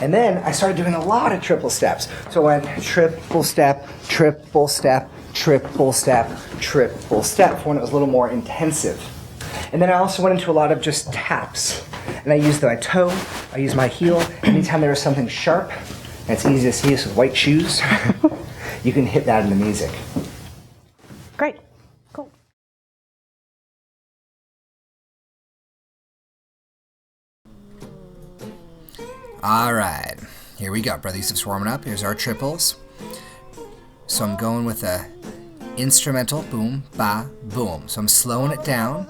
And then I started doing a lot of triple steps. So I went triple step, triple step, triple step, triple step for when it was a little more intensive. And then I also went into a lot of just taps. And I used my toe, I used my heel. Anytime there was something sharp, and it's easy to see this with white shoes, you can hit that in the music. Great. Cool. All right, here we go. Brother Yusef's warming up. Here's our triples. So I'm going with a instrumental, boom, ba, boom. So I'm slowing it down,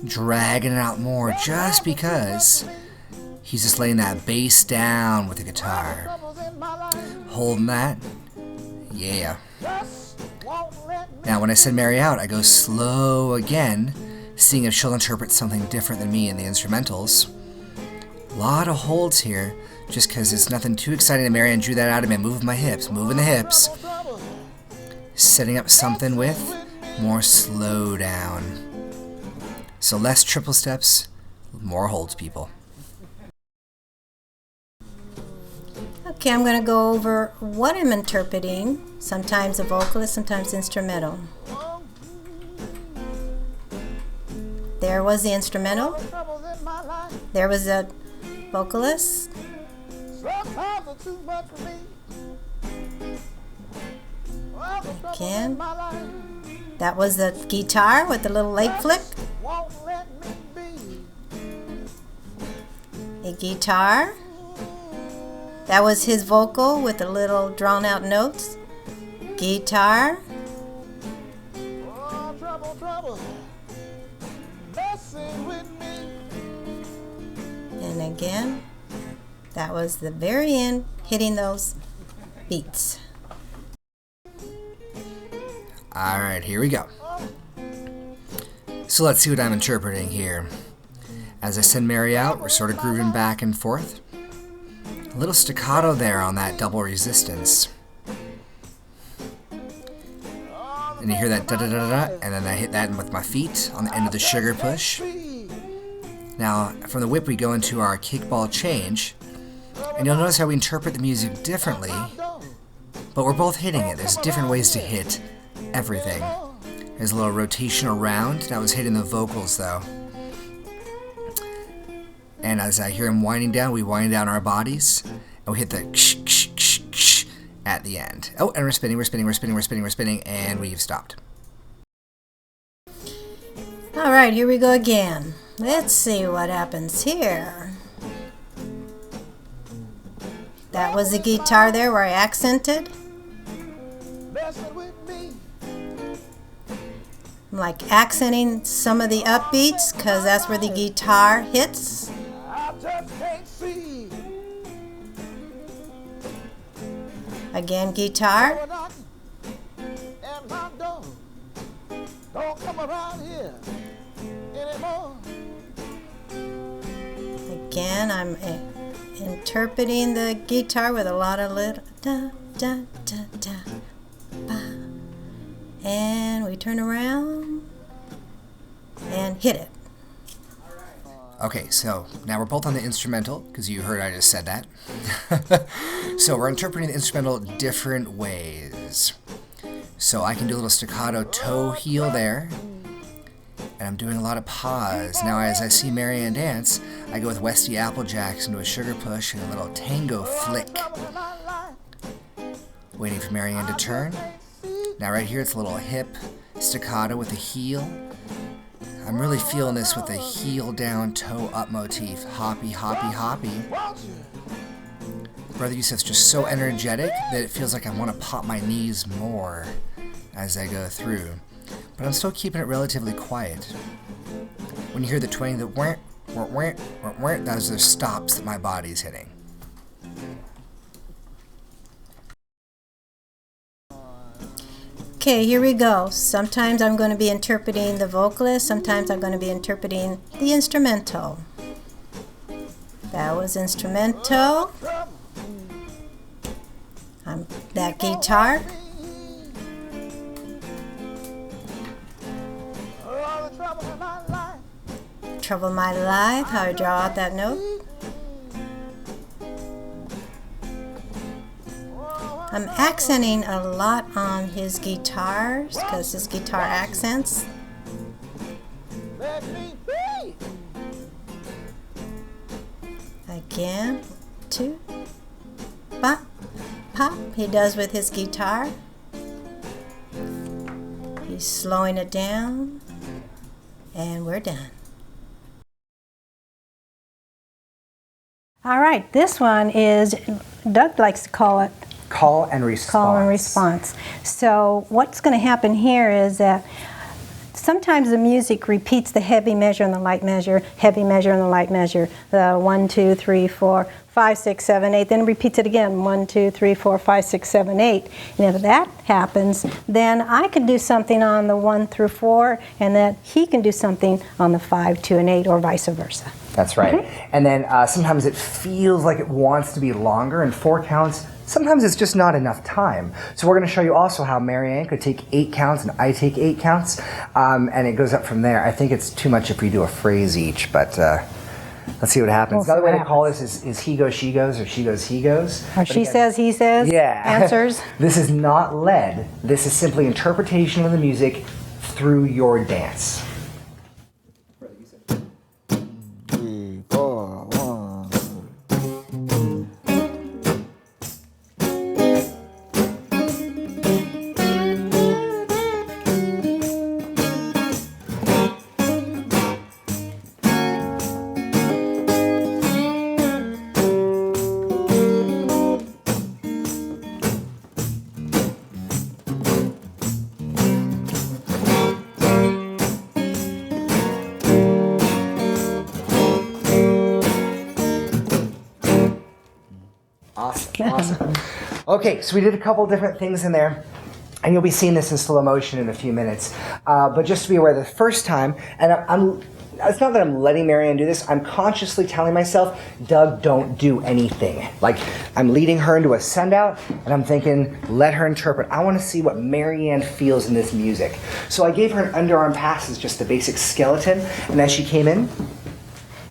dragging it out more just because he's just laying that bass down with the guitar. Holding that, yeah. Now when I said marry out, I go slow again, seeing if she'll interpret something different than me in the instrumentals. A lot of holds here, just because it's nothing too exciting. And Marianne drew that out of me, moving my hips, moving the hips. Setting up something with more slow down. So less triple steps, more holds, people. Okay, I'm going to go over what I'm interpreting, sometimes a vocalist, sometimes instrumental. There was the instrumental. There was a vocalist. Again. That was the guitar with the little leg flick. A guitar. That was his vocal with the little drawn out notes. Guitar. And again, that was the very end, hitting those beats. All right, here we go. So let's see what I'm interpreting here. As I send Mary out, we're sort of grooving back and forth. A little staccato there on that double resistance. And you hear that da-da-da-da-da, and then I hit that with my feet on the end of the sugar push. Now, from the whip, we go into our kickball change. And you'll notice how we interpret the music differently, but we're both hitting it. There's different ways to hit everything. There's a little rotation around. That was hitting the vocals, though. And as I hear him winding down, we wind down our bodies, and we hit the ksh, ksh, ksh, ksh at the end. Oh, and we're spinning, and we've stopped. All right, here we go again. Let's see what happens here. That was the guitar there where I accented. I'm like accenting some of the upbeats because that's where the guitar hits. just can't see. Again, guitar. Door knocking at my door. Don't come around here anymore. Again, I'm interpreting the guitar with a lot of little da da da da ba. And we turn around and hit it. Okay, so now we're both on the instrumental, because you heard I just said that. So we're interpreting the instrumental different ways. So I can do a little staccato toe heel there, and I'm doing a lot of pause. Now as I see Marianne dance, I go with Westy Applejacks into a sugar push and a little tango flick. Waiting for Marianne to turn. Now right here it's a little hip staccato with a heel. I'm really feeling this with the heel down, toe up motif. Hoppy, hoppy, hoppy. Brother Yusef's just so energetic that it feels like I want to pop my knees more as I go through. But I'm still keeping it relatively quiet. When you hear the twang, the wah, wah, wah, wah, wah, those are stops that my body's hitting. Okay, here we go. Sometimes I'm going to be interpreting the vocalist, sometimes I'm going to be interpreting the instrumental. That was instrumental. That guitar. Trouble My Life, how I draw out that note. I'm accenting a lot on his guitars because his guitar accents. Again, 2, pop, pop, he does with his guitar. He's slowing it down, and we're done. All right, this one is, Doug likes to call it Call and response. call and response. So what's going to happen here is that sometimes the music repeats the heavy measure and the light measure, heavy measure and the light measure, the 1, 2, 3, 4, 5, 6, 7, 8, then it repeats it again, 1, 2, 3, 4, 5, 6, 7, 8. And if that happens, then I can do something on the 1 through 4, and that he can do something on the 5, 2, and 8, or vice versa. That's right. And then sometimes it feels like it wants to be longer, and 4 counts, sometimes it's just not enough time. So we're going to show you also how Marianne could take 8 counts and I take 8 counts, and it goes up from there. I think it's too much if we do a phrase each, but let's see what happens. Another way to call this is he goes, she goes, or she goes, he goes. Or But she again, says, he says, yeah. answers. This is not lead. This is simply interpretation of the music through your dance. 3, 4, 1. Awesome. Okay, so we did a couple different things in there, and you'll be seeing this in slow motion in a few minutes. But just to be aware, the first time, and it's not that I'm letting Marianne do this, I'm consciously telling myself, Doug, don't do anything. Like, I'm leading her into a send out, and I'm thinking, let her interpret. I want to see what Marianne feels in this music. So I gave her an underarm pass as just the basic skeleton, and as she came in,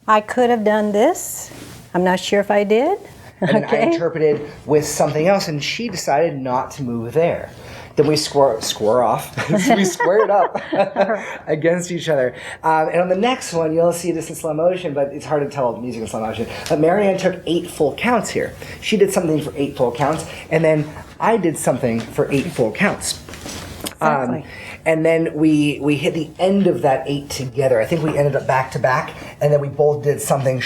I could have done this. I'm not sure if I did. and then I interpreted with something else, and she decided not to move there. Then we square off. We squared up against each other. And on the next one, you'll see this in slow motion, but it's hard to tell music in slow motion. But Marianne took 8 full counts here. She did something for 8 full counts, and then I did something for 8 full counts. Exactly. And then we hit the end of that 8 together. I think we ended up back to back, and then we both did something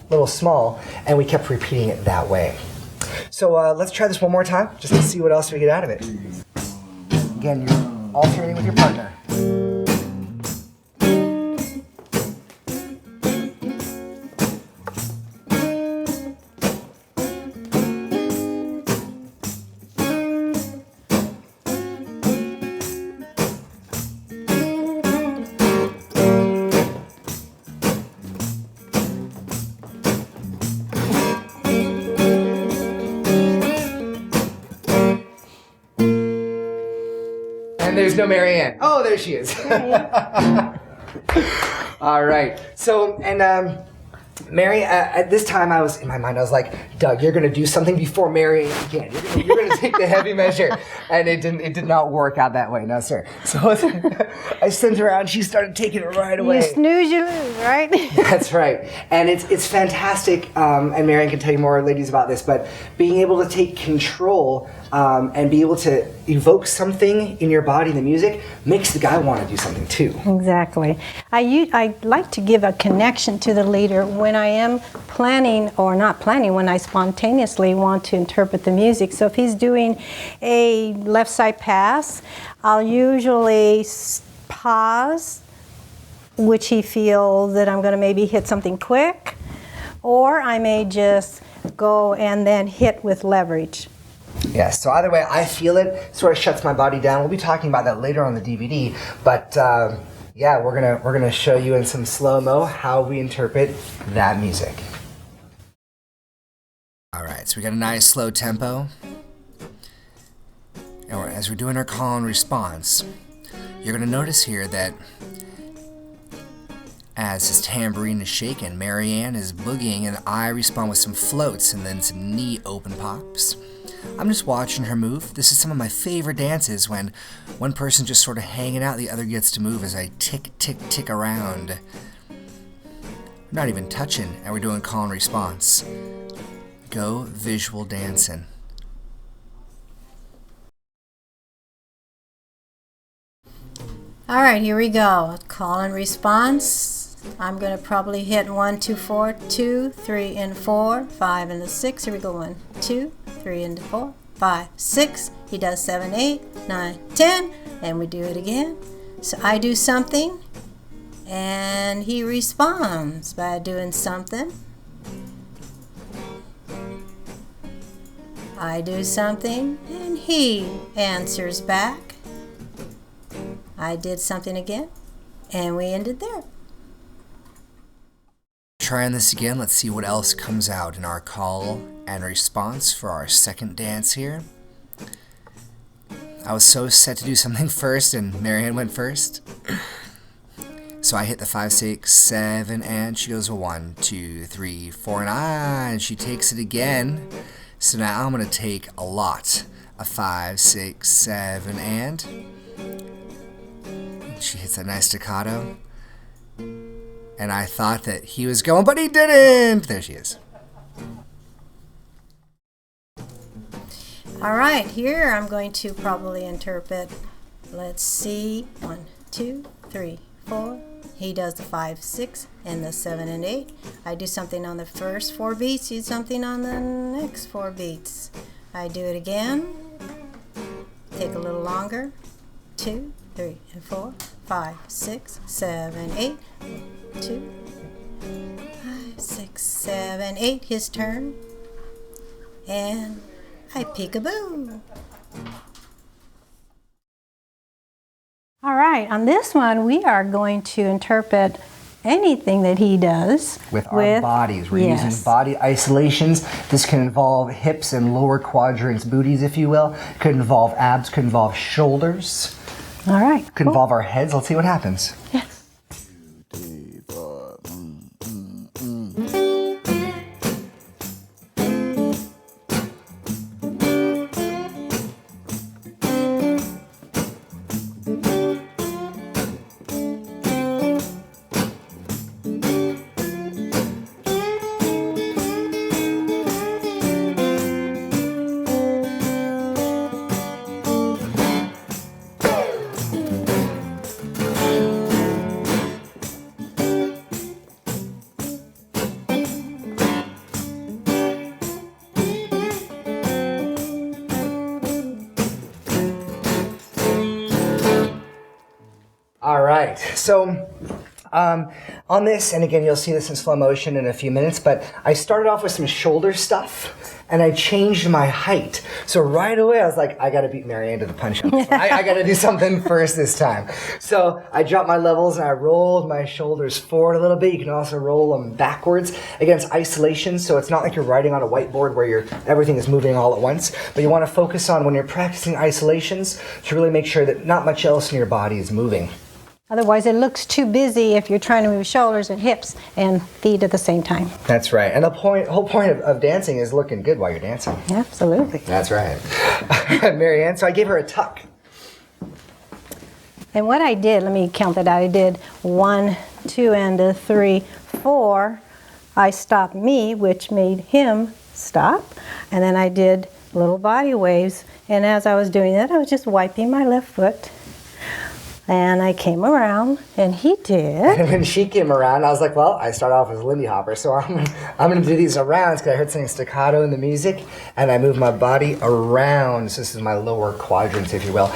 little small, and we kept repeating it that way. So let's try this one more time, just to see what else we get out of it. Again, you're alternating with your partner. And there's no Marianne. Oh, there she is. All right. So, and Mary, at this time, I was in my mind. I was like, Doug, you're going to do something before Mary again. You're going to take the heavy measure, and it did not work out that way, no, sir. So I sent her out, and she started taking it right away. You snooze, you lose, right? That's right, and it's fantastic. And Marianne can tell you more, ladies, about this. But being able to take control and be able to evoke something in your body, the music, makes the guy want to do something too. Exactly. I like to give a connection to the leader when I am planning or not planning, when I spontaneously want to interpret the music. So if he's doing a left side pass, I'll usually pause, which he feels that I'm going to maybe hit something quick, or I may just go and then hit with leverage. Yes, so either way, I feel it, sort of shuts my body down. We'll be talking about that later on the DVD, but yeah, we're gonna show you in some slow-mo how we interpret that music. All right, so we got a nice slow tempo. And as we're doing our call and response, you're gonna notice here that as his tambourine is shaking, Marianne is boogieing, and I respond with some floats and then some knee open pops. I'm just watching her move. This is some of my favorite dances, when one person just sort of hanging out, the other gets to move as I tick, tick, tick around. We're not even touching, and we're doing call and response. Go visual dancing. All right, here we go. Call and response. I'm going to probably hit 1, 2, 4, 2, 3, and 4, 5, and the 6. Here we go. 1, 2, 3, and 4, 5, 6. He does 7, 8, 9, 10, and we do it again. So I do something, and he responds by doing something. I do something, and he answers back. I did something again, and we ended there. Trying this again, let's see what else comes out in our call and response for our second dance here. I was so set to do something first, and Marianne went first. So I hit the 5, 6, 7, and she goes 1, 2, 3, 4, and she takes it again. So now I'm going to take a lot. A 5, 6, 7, and she hits a nice staccato. And I thought that he was going, but he didn't. There she is. All right, here I'm going to probably interpret. Let's see. 1, 2, 3, 4. He does the 5, 6, and the 7 and 8. I do something on the first 4 beats. He does something on the next 4 beats. I do it again. Take a little longer. 2, 3, and 4, 5, 6, 7, 8. 2, 5, 6, 7, 8. His turn. And I peekaboo. All right, on this one, we are going to interpret anything that he does. With our bodies. We're using body isolations. This can involve hips and lower quadrants, booties, if you will. Could involve abs, could involve shoulders. All right. Could involve our heads. Let's see what happens. Yes. All right, so On this, and again, you'll see this in slow motion in a few minutes, but I started off with some shoulder stuff, and I changed my height. So right away, I was like, I gotta beat Marianne to the punch. I gotta do something first this time. So I dropped my levels and I rolled my shoulders forward a little bit. You can also roll them backwards. Again, it's isolation, so it's not like you're writing on a whiteboard where everything is moving all at once, but you wanna focus on when you're practicing isolations to really make sure that not much else in your body is moving. Otherwise, it looks too busy if you're trying to move shoulders and hips and feet at the same time. That's right. And the whole point of dancing is looking good while you're dancing. Absolutely. That's right. Marianne, so I gave her a tuck. And what I did, let me count that out. I did 1, 2, and 3, 4. I stopped me, which made him stop. And then I did little body waves. And as I was doing that, I was just wiping my left foot. And I came around, and he did. And when she came around, I was like, well, I started off as Lindy Hopper, so I'm gonna do these arounds because I heard something staccato in the music, and I moved my body around. So this is my lower quadrants, if you will.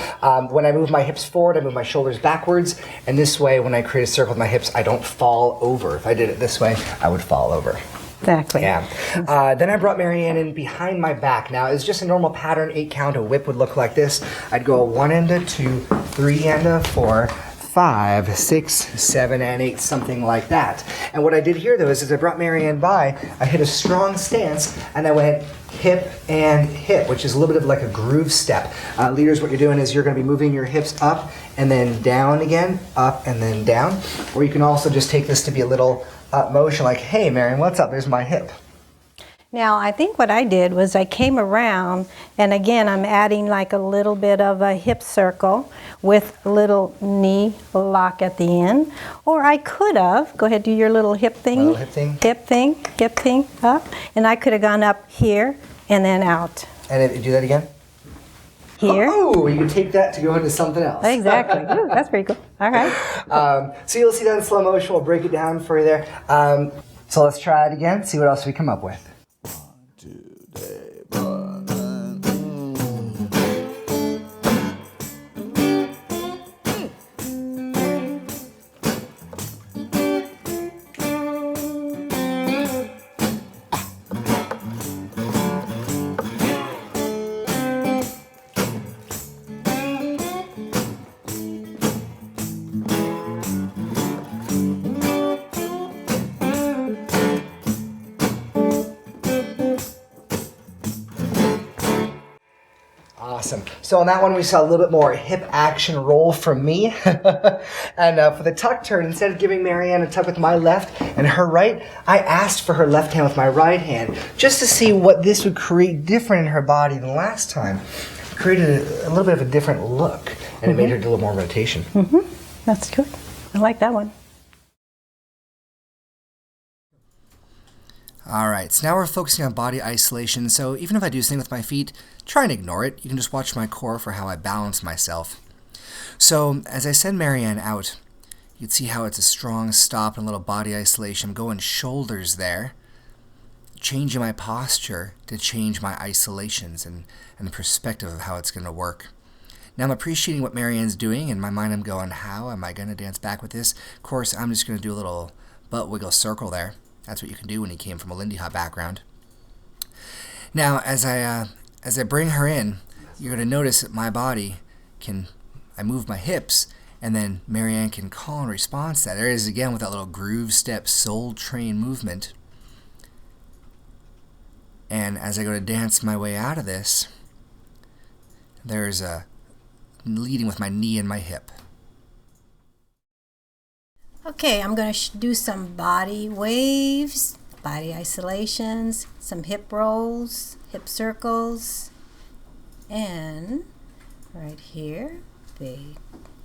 When I move my hips forward, I move my shoulders backwards, and this way, when I create a circle with my hips, I don't fall over. If I did it this way, I would fall over. Exactly. Yeah. Then I brought Marianne in behind my back. Now, it's just a normal pattern 8 count. A whip would look like this. I'd go 1 and a 2, 3 and a 4, 5, 6, 7, and 8, something like that. And what I did here, though, is as I brought Marianne by, I hit a strong stance, and I went hip and hip, which is a little bit of like a groove step. Leaders, what you're doing is you're going to be moving your hips up and then down again, up and then down. Or you can also just take this to be a little up motion, like, hey, Marianne, what's up? There's my hip. Now, I think what I did was I came around, and again, I'm adding like a little bit of a hip circle with a little knee lock at the end. Or I could have, go ahead, do your little hip thing. Little hip thing. Hip thing, up. And I could have gone up here and then out. And if you do that again? Here. Oh, you can take that to go into something else. Exactly. Ooh, that's pretty cool. All right. So you'll see that in slow motion. We'll break it down for you there. So let's try it again, see what else we come up with. Awesome. So on that one, we saw a little bit more hip action roll from me. And for the tuck turn, instead of giving Marianne a tuck with my left and her right, I asked for her left hand with my right hand, just to see what this would create different in her body than last time. It created a little bit of a different look, and it made her do a little more rotation. That's good. I like that one. All right, so now we're focusing on body isolation, so even if I do something with my feet, try and ignore it. You can just watch my core for how I balance myself. So as I send Marianne out, you can see how it's a strong stop and a little body isolation. I'm going shoulders there, changing my posture to change my isolations and the perspective of how it's going to work. Now I'm appreciating what Marianne's doing. In my mind I'm going, how am I going to dance back with this? Of course, I'm just going to do a little butt wiggle circle there. That's what you can do when you came from a Lindy Hop background. Now, as I bring her in, you're going to notice that my body I move my hips, and then Marianne can call in response to that. There it is again with that little groove step, soul train movement. And as I go to dance my way out of this, there's a leading with my knee and my hip. Okay, I'm going to do some body waves, body isolations, some hip rolls, hip circles, and right here, big.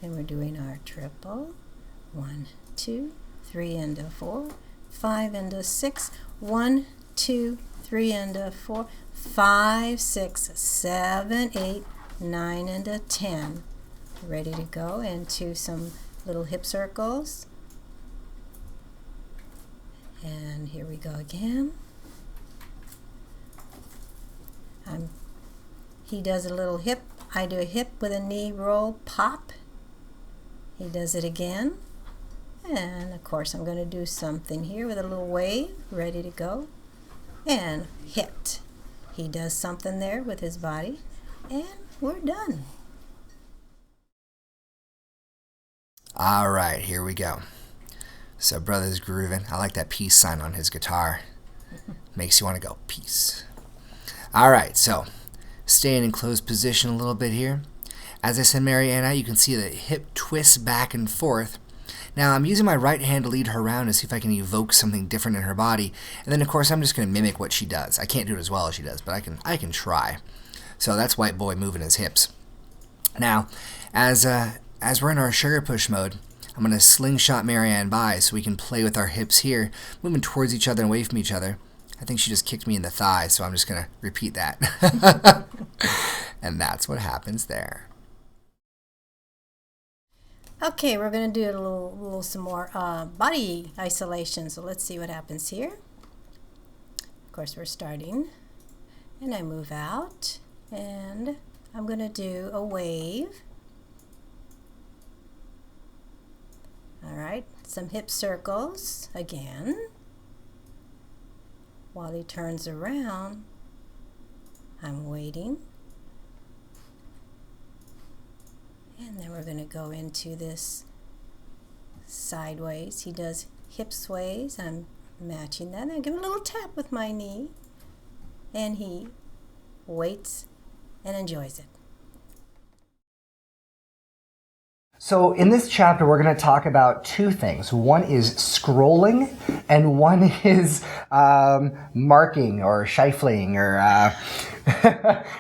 And we're doing our triple. 1, 2, 3 and a 4, 5 and a 6, 1, 2, 3 and a 4, 5, 6, 7, 8, 9 and a 10. Ready to go into some little hip circles. And here we go again. He does a little hip. I do a hip with a knee roll, pop. He does it again. And of course I'm going to do something here with a little wave, ready to go. And hit. He does something there with his body, and we're done. All right, here we go. So brother's grooving. I like that peace sign on his guitar. Makes you want to go, peace. All right, so staying in closed position a little bit here. As I said, Mariana, you can see the hip twists back and forth. Now I'm using my right hand to lead her around to see if I can evoke something different in her body. And then of course I'm just going to mimic what she does. I can't do it as well as she does, but I can try. So that's white boy moving his hips. Now, as we're in our sugar push mode, I'm going to slingshot Marianne by so we can play with our hips here, moving towards each other and away from each other. I think she just kicked me in the thigh, so I'm just going to repeat that. And that's what happens there. Okay, we're going to do a little some more body isolation. So let's see what happens here. Of course, we're starting. And I move out. And I'm going to do a wave. All right, some hip circles again. While he turns around, I'm waiting. And then we're going to go into this sideways. He does hip sways. I'm matching that. I give him a little tap with my knee. And he waits and enjoys it. So in this chapter, we're going to talk about two things. One is scrolling, and one is marking or shifling or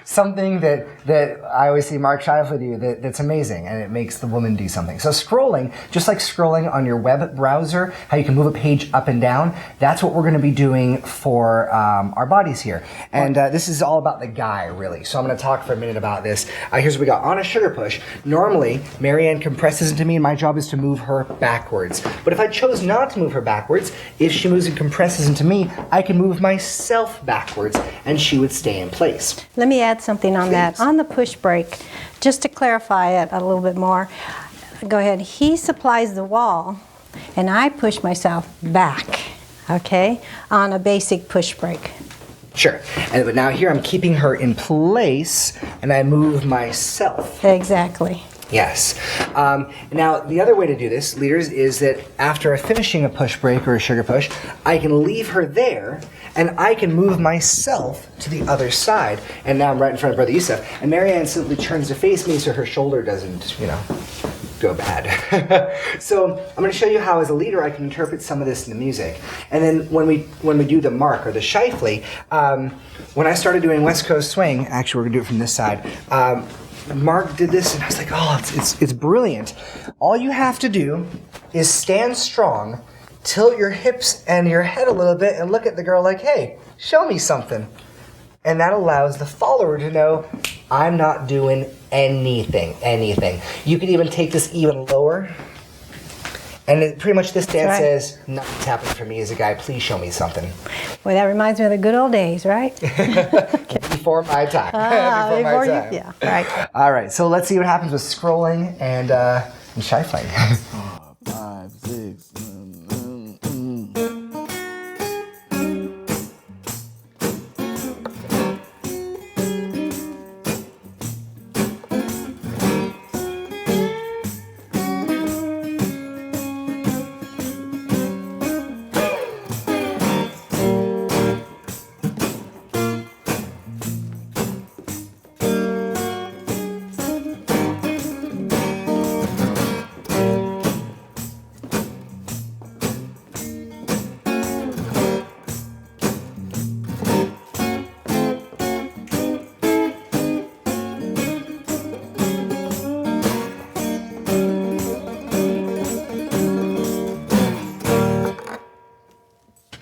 something that I always see Mark Shifley do that's amazing, and it makes the woman do something. So scrolling, just like scrolling on your web browser, how you can move a page up and down, that's what we're going to be doing for our bodies here. And this is all about the guy, really. So I'm going to talk for a minute about this. Here's what we got. On a sugar push, normally Marianne compresses into me, and my job is to move her backwards. But if I chose not to move her backwards, if she moves and compresses into me, I can move myself backwards, and she would stay in place. Let me add something on that. On the push break, just to clarify it a little bit more, go ahead. He supplies the wall, and I push myself back, okay, on a basic push break. Sure. But now here I'm keeping her in place, and I move myself. Exactly. Yes. Now, the other way to do this, leaders, is that after finishing a push break or a sugar push, I can leave her there, and I can move myself to the other side. And now I'm right in front of Brother Yusef. And Marianne simply turns to face me so her shoulder doesn't, go bad. So I'm going to show you how, as a leader, I can interpret some of this in the music. And then when we do the mark or the shifley, when I started doing West Coast swing, actually we're going to do it from this side, Mark did this, and I was like, oh, it's brilliant. All you have to do is stand strong, tilt your hips and your head a little bit, and look at the girl like, hey, show me something. And that allows the follower to know, I'm not doing anything. You could even take this even lower. And pretty much this dance says, nothing's happening for me as a guy, please show me something. Well, that reminds me of the good old days, right? Before my time. Before my time. Yeah, right. All right, so let's see what happens with scrolling and shifling. 5, 6.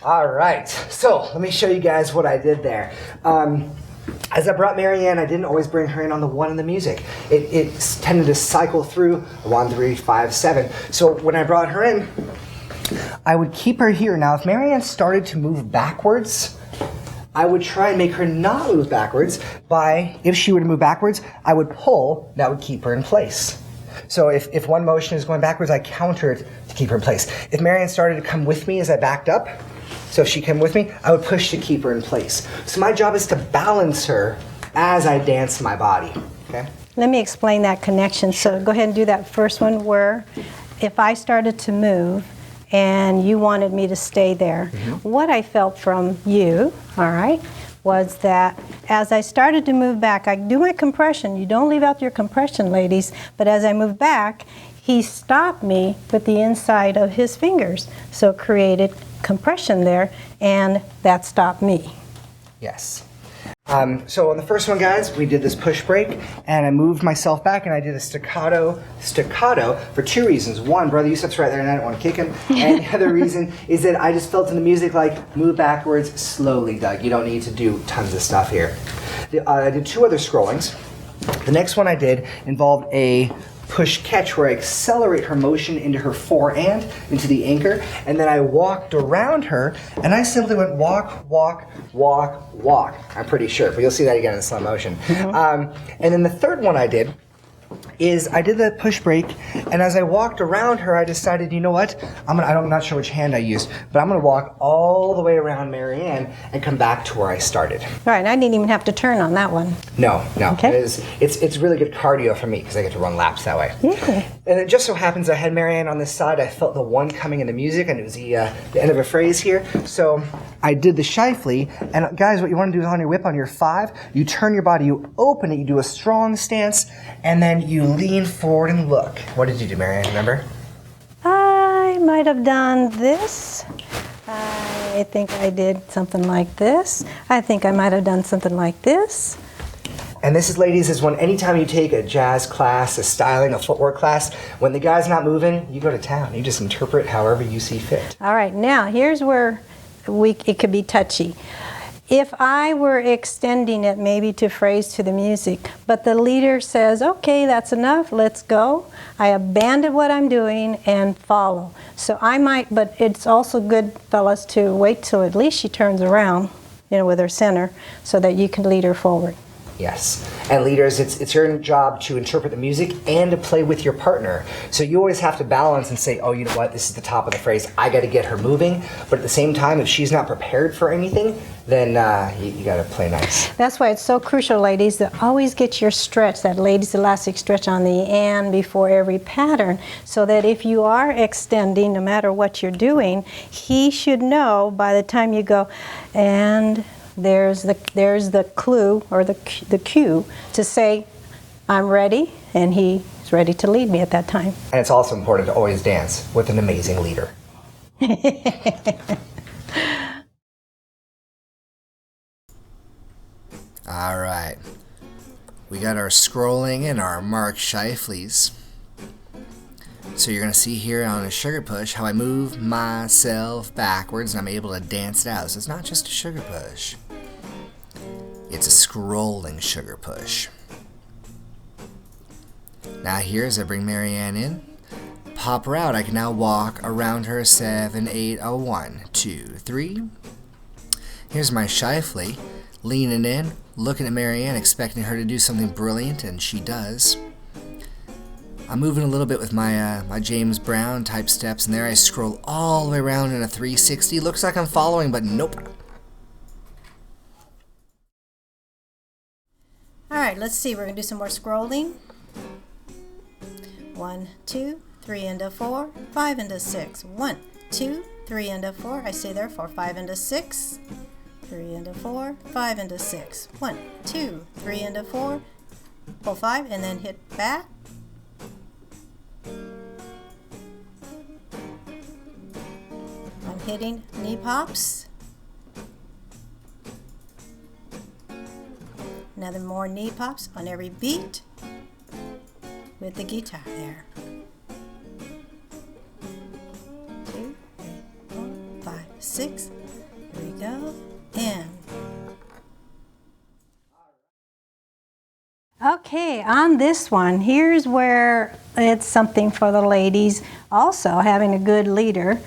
All right, so let me show you guys what I did there. As I brought Marianne, I didn't always bring her in on the one in the music. It tended to cycle through 1, 3, 5, 7. So when I brought her in, I would keep her here. Now, if Marianne started to move backwards, I would try and make her not move backwards by, if she were to move backwards, I would pull, that would keep her in place. So if one motion is going backwards, I counter it to keep her in place. If Marianne started to come with me as I backed up, so if she came with me, I would push to keep her in place. So my job is to balance her as I dance my body, okay? Let me explain that connection. So go ahead and do that first one where if I started to move and you wanted me to stay there, what I felt from you, all right, was that as I started to move back, I do my compression. You don't leave out your compression, ladies, but as I moved back, he stopped me with the inside of his fingers. So it created compression there, and that stopped me. Yes. So on the first one, guys, we did this push break, and I moved myself back, and I did a staccato for two reasons. One, Brother Yusef's right there, and I don't want to kick him. And the other reason is that I just felt in the music like, move backwards slowly, Doug. You don't need to do tons of stuff here. I did two other scrollings. The next one I did involved a push catch where I accelerate her motion into her forehand, into the anchor, and then I walked around her, and I simply went walk, walk, walk, walk. I'm pretty sure, but you'll see that again in slow motion. And then the third one I did is I did the push break, and as I walked around her, I decided, you know what? I'm not sure which hand I used, but I'm gonna walk all the way around Marianne and come back to where I started. All right, I didn't even have to turn on that one. No. Okay. It's really good cardio for me because I get to run laps that way. Yeah. And it just so happens I had Marianne on this side. I felt the one coming in the music, and it was the end of a phrase here. So I did the shifley, and guys, what you want to do is on your whip on your 5, you turn your body, you open it, you do a strong stance, and then you lean forward and look. What did you do, Marianne? Remember? I might have done this. I think I did something like this. I think I might have done something like this. And this is, ladies, is when anytime you take a jazz class, a styling, a footwork class, when the guy's not moving, you go to town. You just interpret however you see fit. All right, now here's where it could be touchy. If I were extending it maybe to phrase to the music, but the leader says, okay, that's enough, let's go, I abandon what I'm doing and follow. So I might, but it's also good, fellas, to wait till at least she turns around, with her center, so that you can lead her forward. Yes. And leaders, it's your job to interpret the music and to play with your partner. So you always have to balance and say, oh, you know what, this is the top of the phrase, I got to get her moving. But at the same time, if she's not prepared for anything, then you got to play nice. That's why it's so crucial, ladies, to always get your stretch, that ladies elastic stretch on the and before every pattern, so that if you are extending, no matter what you're doing, he should know by the time you go, and there's the clue or the cue to say, I'm ready, and he's ready to lead me at that time. And it's also important to always dance with an amazing leader. All right. We got our scrolling and our marked shifleys. So you're going to see here on a sugar push how I move myself backwards and I'm able to dance it out. So it's not just a sugar push. It's a scrolling sugar push. Now here, as I bring Marianne in, pop her out, I can now walk around her 7, 8, 1, 2, 3. Here's my shifley, leaning in, looking at Marianne, expecting her to do something brilliant, and she does. I'm moving a little bit with my my James Brown type steps, and there I scroll all the way around in a 360. Looks like I'm following, but nope. All right, let's see. We're going to do some more scrolling. 1, 2, 3 into 4, 5 into 6. 1, 2, 3 into 4. I stay there for 5 into 6. 3 into 4, 5 into 6. 1, 2, 3 into 4. Pull 5 and then hit back. I'm hitting knee pops. Another more knee pops on every beat with the guitar there. 2, 3, 4, 5, 6. Here we go. And okay, on this one, here's where it's something for the ladies. Also, having a good leader,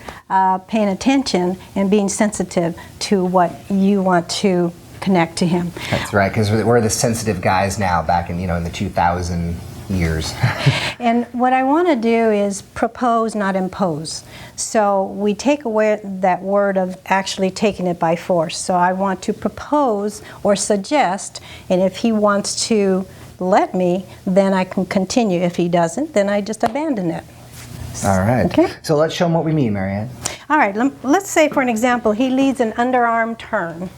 paying attention and being sensitive to what you want to connect to him. That's right, because we're the sensitive guys now back in, in the 2000 Years. And what I want to do is propose, not impose. So we take away that word of actually taking it by force. So I want to propose or suggest, and if he wants to let me, then I can continue. If he doesn't, then I just abandon it. All right. Okay. So let's show him what we mean, Marianne. All right, let's say for an example, he leads an underarm turn.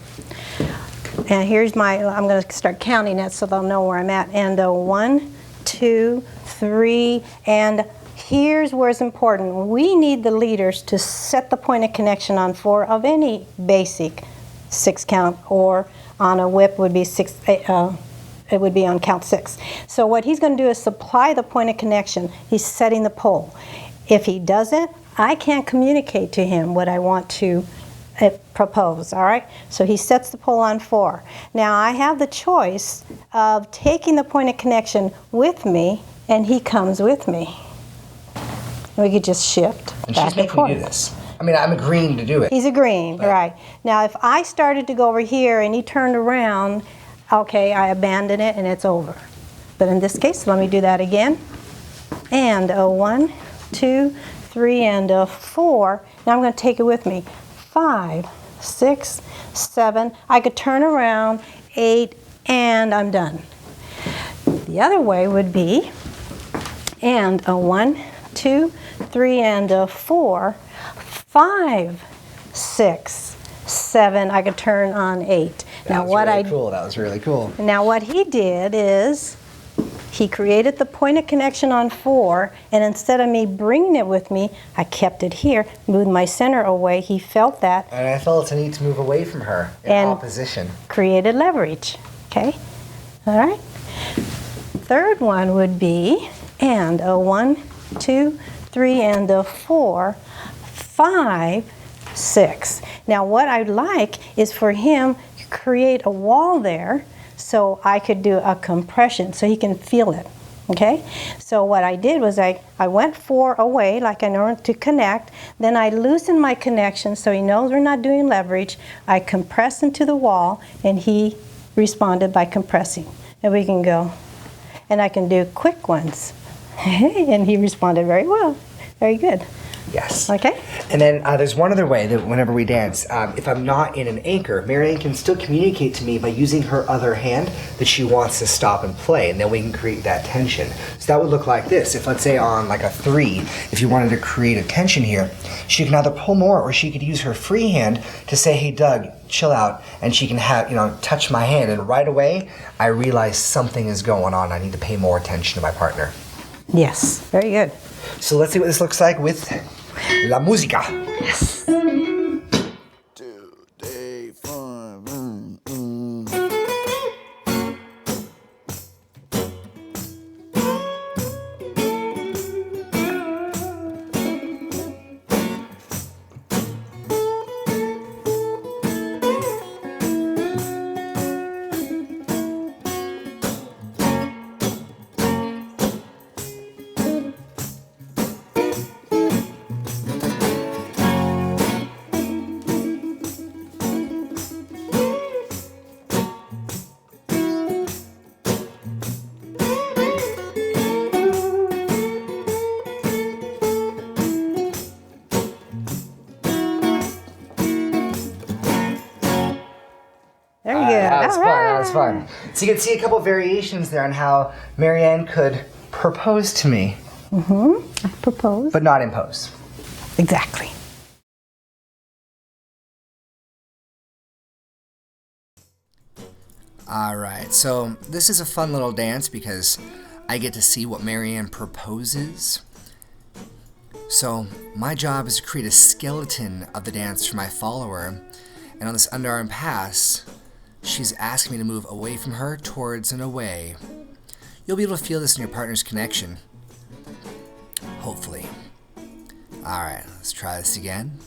And here's I'm going to start counting it so they'll know where I'm at. And 1, 2, 3, and here's where it's important. We need the leaders to set the point of connection on 4 of any basic 6 count, or on a whip would be 6. It would be on count 6. So what he's going to do is supply the point of connection. He's setting the pole. If he doesn't, I can't communicate to him what I want to propose, all right? So he sets the pole on 4. Now I have the choice of taking the point of connection with me, and he comes with me. We could just shift And back she's making me do this. I mean, I'm agreeing to do it. He's agreeing, right. Now if I started to go over here and he turned around, okay, I abandon it and it's over. But in this case, let me do that again. And 1, 2, 3, and 4. Now I'm going to take it with me. 5, 6, 7. I could turn around. 8, and I'm done. The other way would be, and 1, 2, 3, and 4. 5, 6, 7. I could turn on 8. That was really cool. That was really cool. Now what he did is he created the point of connection on 4, and instead of me bringing it with me, I kept it here, moved my center away. He felt that. And I felt a need to move away from her in opposition. Created leverage. Okay? All right? Third one would be, and 1, 2, 3, and 4, 5, 6. Now what I'd like is for him to create a wall there, so I could do a compression so he can feel it, okay? So what I did was I went 4 away like I know to connect, then I loosened my connection so he knows we're not doing leverage. I compressed into the wall and he responded by compressing. And we can go, and I can do quick ones. And he responded very well, very good. Yes. Okay. And then there's one other way that whenever we dance, if I'm not in an anchor, Marianne can still communicate to me by using her other hand that she wants to stop and play, and then we can create that tension. So that would look like this. If let's say on like a 3, if you wanted to create a tension here, she can either pull more or she could use her free hand to say, hey Doug, chill out, and she can have, touch my hand, and right away I realize something is going on. I need to pay more attention to my partner. Yes, very good. So let's see what this looks like with La Musica. Yes. Today fun. Very good. That was All fun. right. That was fun. So you can see a couple variations there on how Marianne could propose to me, I propose. but not impose. Exactly. Alright, so this is a fun little dance because I get to see what Marianne proposes. So my job is to create a skeleton of the dance for my follower, and on this underarm pass, she's asking me to move away from her, towards and away. You'll be able to feel this in your partner's connection. Hopefully. Alright, let's try this again.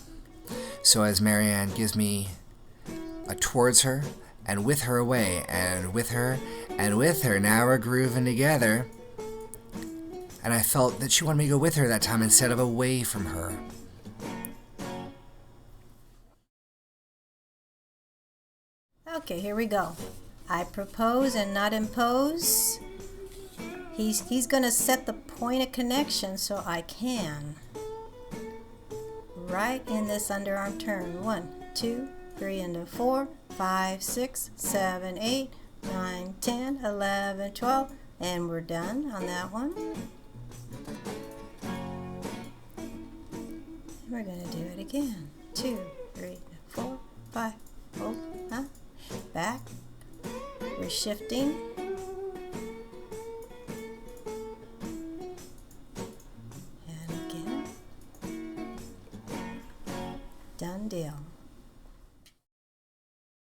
So as Marianne gives me a towards her, and with her away, and with her, and with her, now we're grooving together. And I felt that she wanted me to go with her that time instead of away from her. Okay, here we go. I propose and not impose. He's going to set the point of connection so I can. Right in this underarm turn. 1, 2, 3 into 4, 5, 6, 7, 8, 9, 10, 11, 12, and we're done on that one. We're going to do it again. 2, 3, 4, 5, hold, back. We're shifting. And again. Done deal.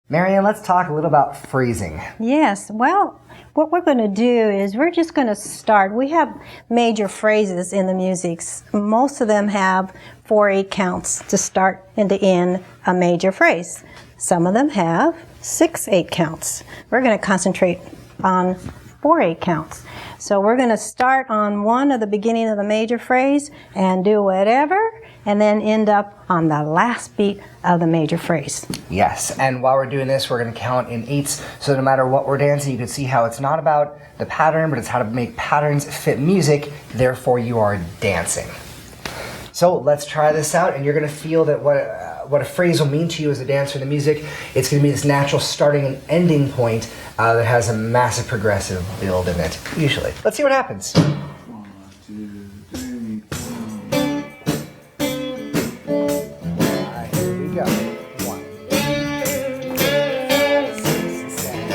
Marianne, let's talk a little about phrasing. Yes, well, what we're going to do is we're just going to start. We have major phrases in the music. Most of them have 4/8 counts to start and to end a major phrase. Some of them have 6/8 counts. We're going to concentrate on 4/8 counts. So we're going to start on one at the beginning of the major phrase and do whatever, and then end up on the last beat of the major phrase. Yes, and while we're doing this, we're going to count in 8s, so no matter what we're dancing, you can see how it's not about the pattern, but it's how to make patterns fit music, therefore you are dancing. So let's try this out, and you're going to feel that what a phrase will mean to you as a dancer in the music. It's going to be this natural starting and ending point that has a massive progressive build in it, usually. Let's see what happens. 1, 2, 3, 4. Here we go. 1, 6, 7,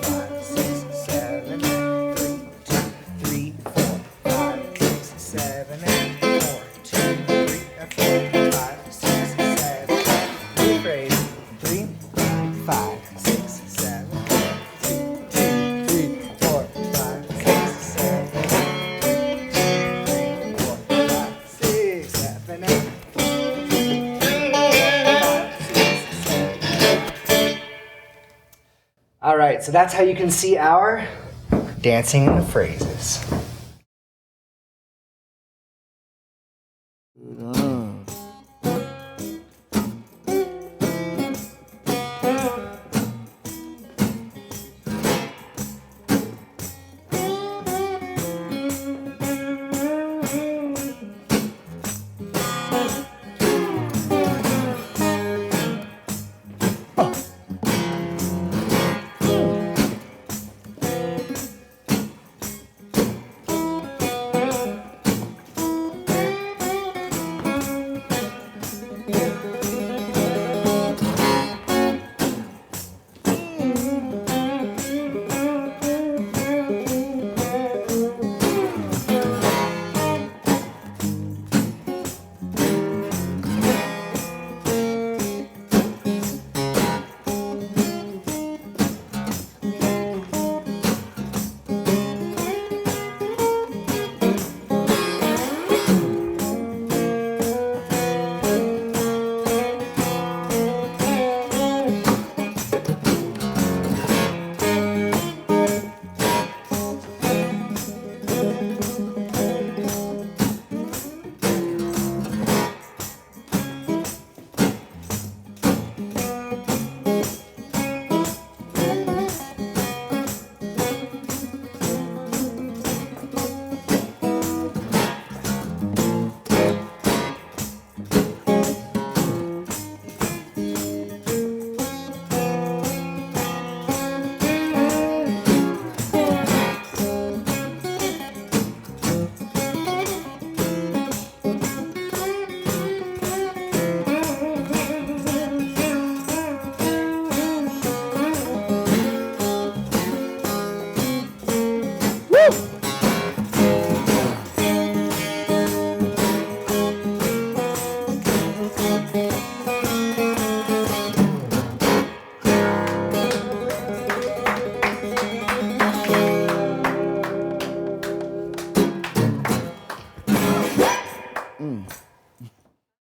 5, 6, 7, 3, 4, 5, 6, 7, 8, 4, 2, 3, 4, 5, 6, 7. New phrase. 3, 5, 6, 7, 2, 3, 4, 5, 6, 7, 3, 4, 5, 6, 7, 8. All right, so that's how you can see our dancing in the phrases.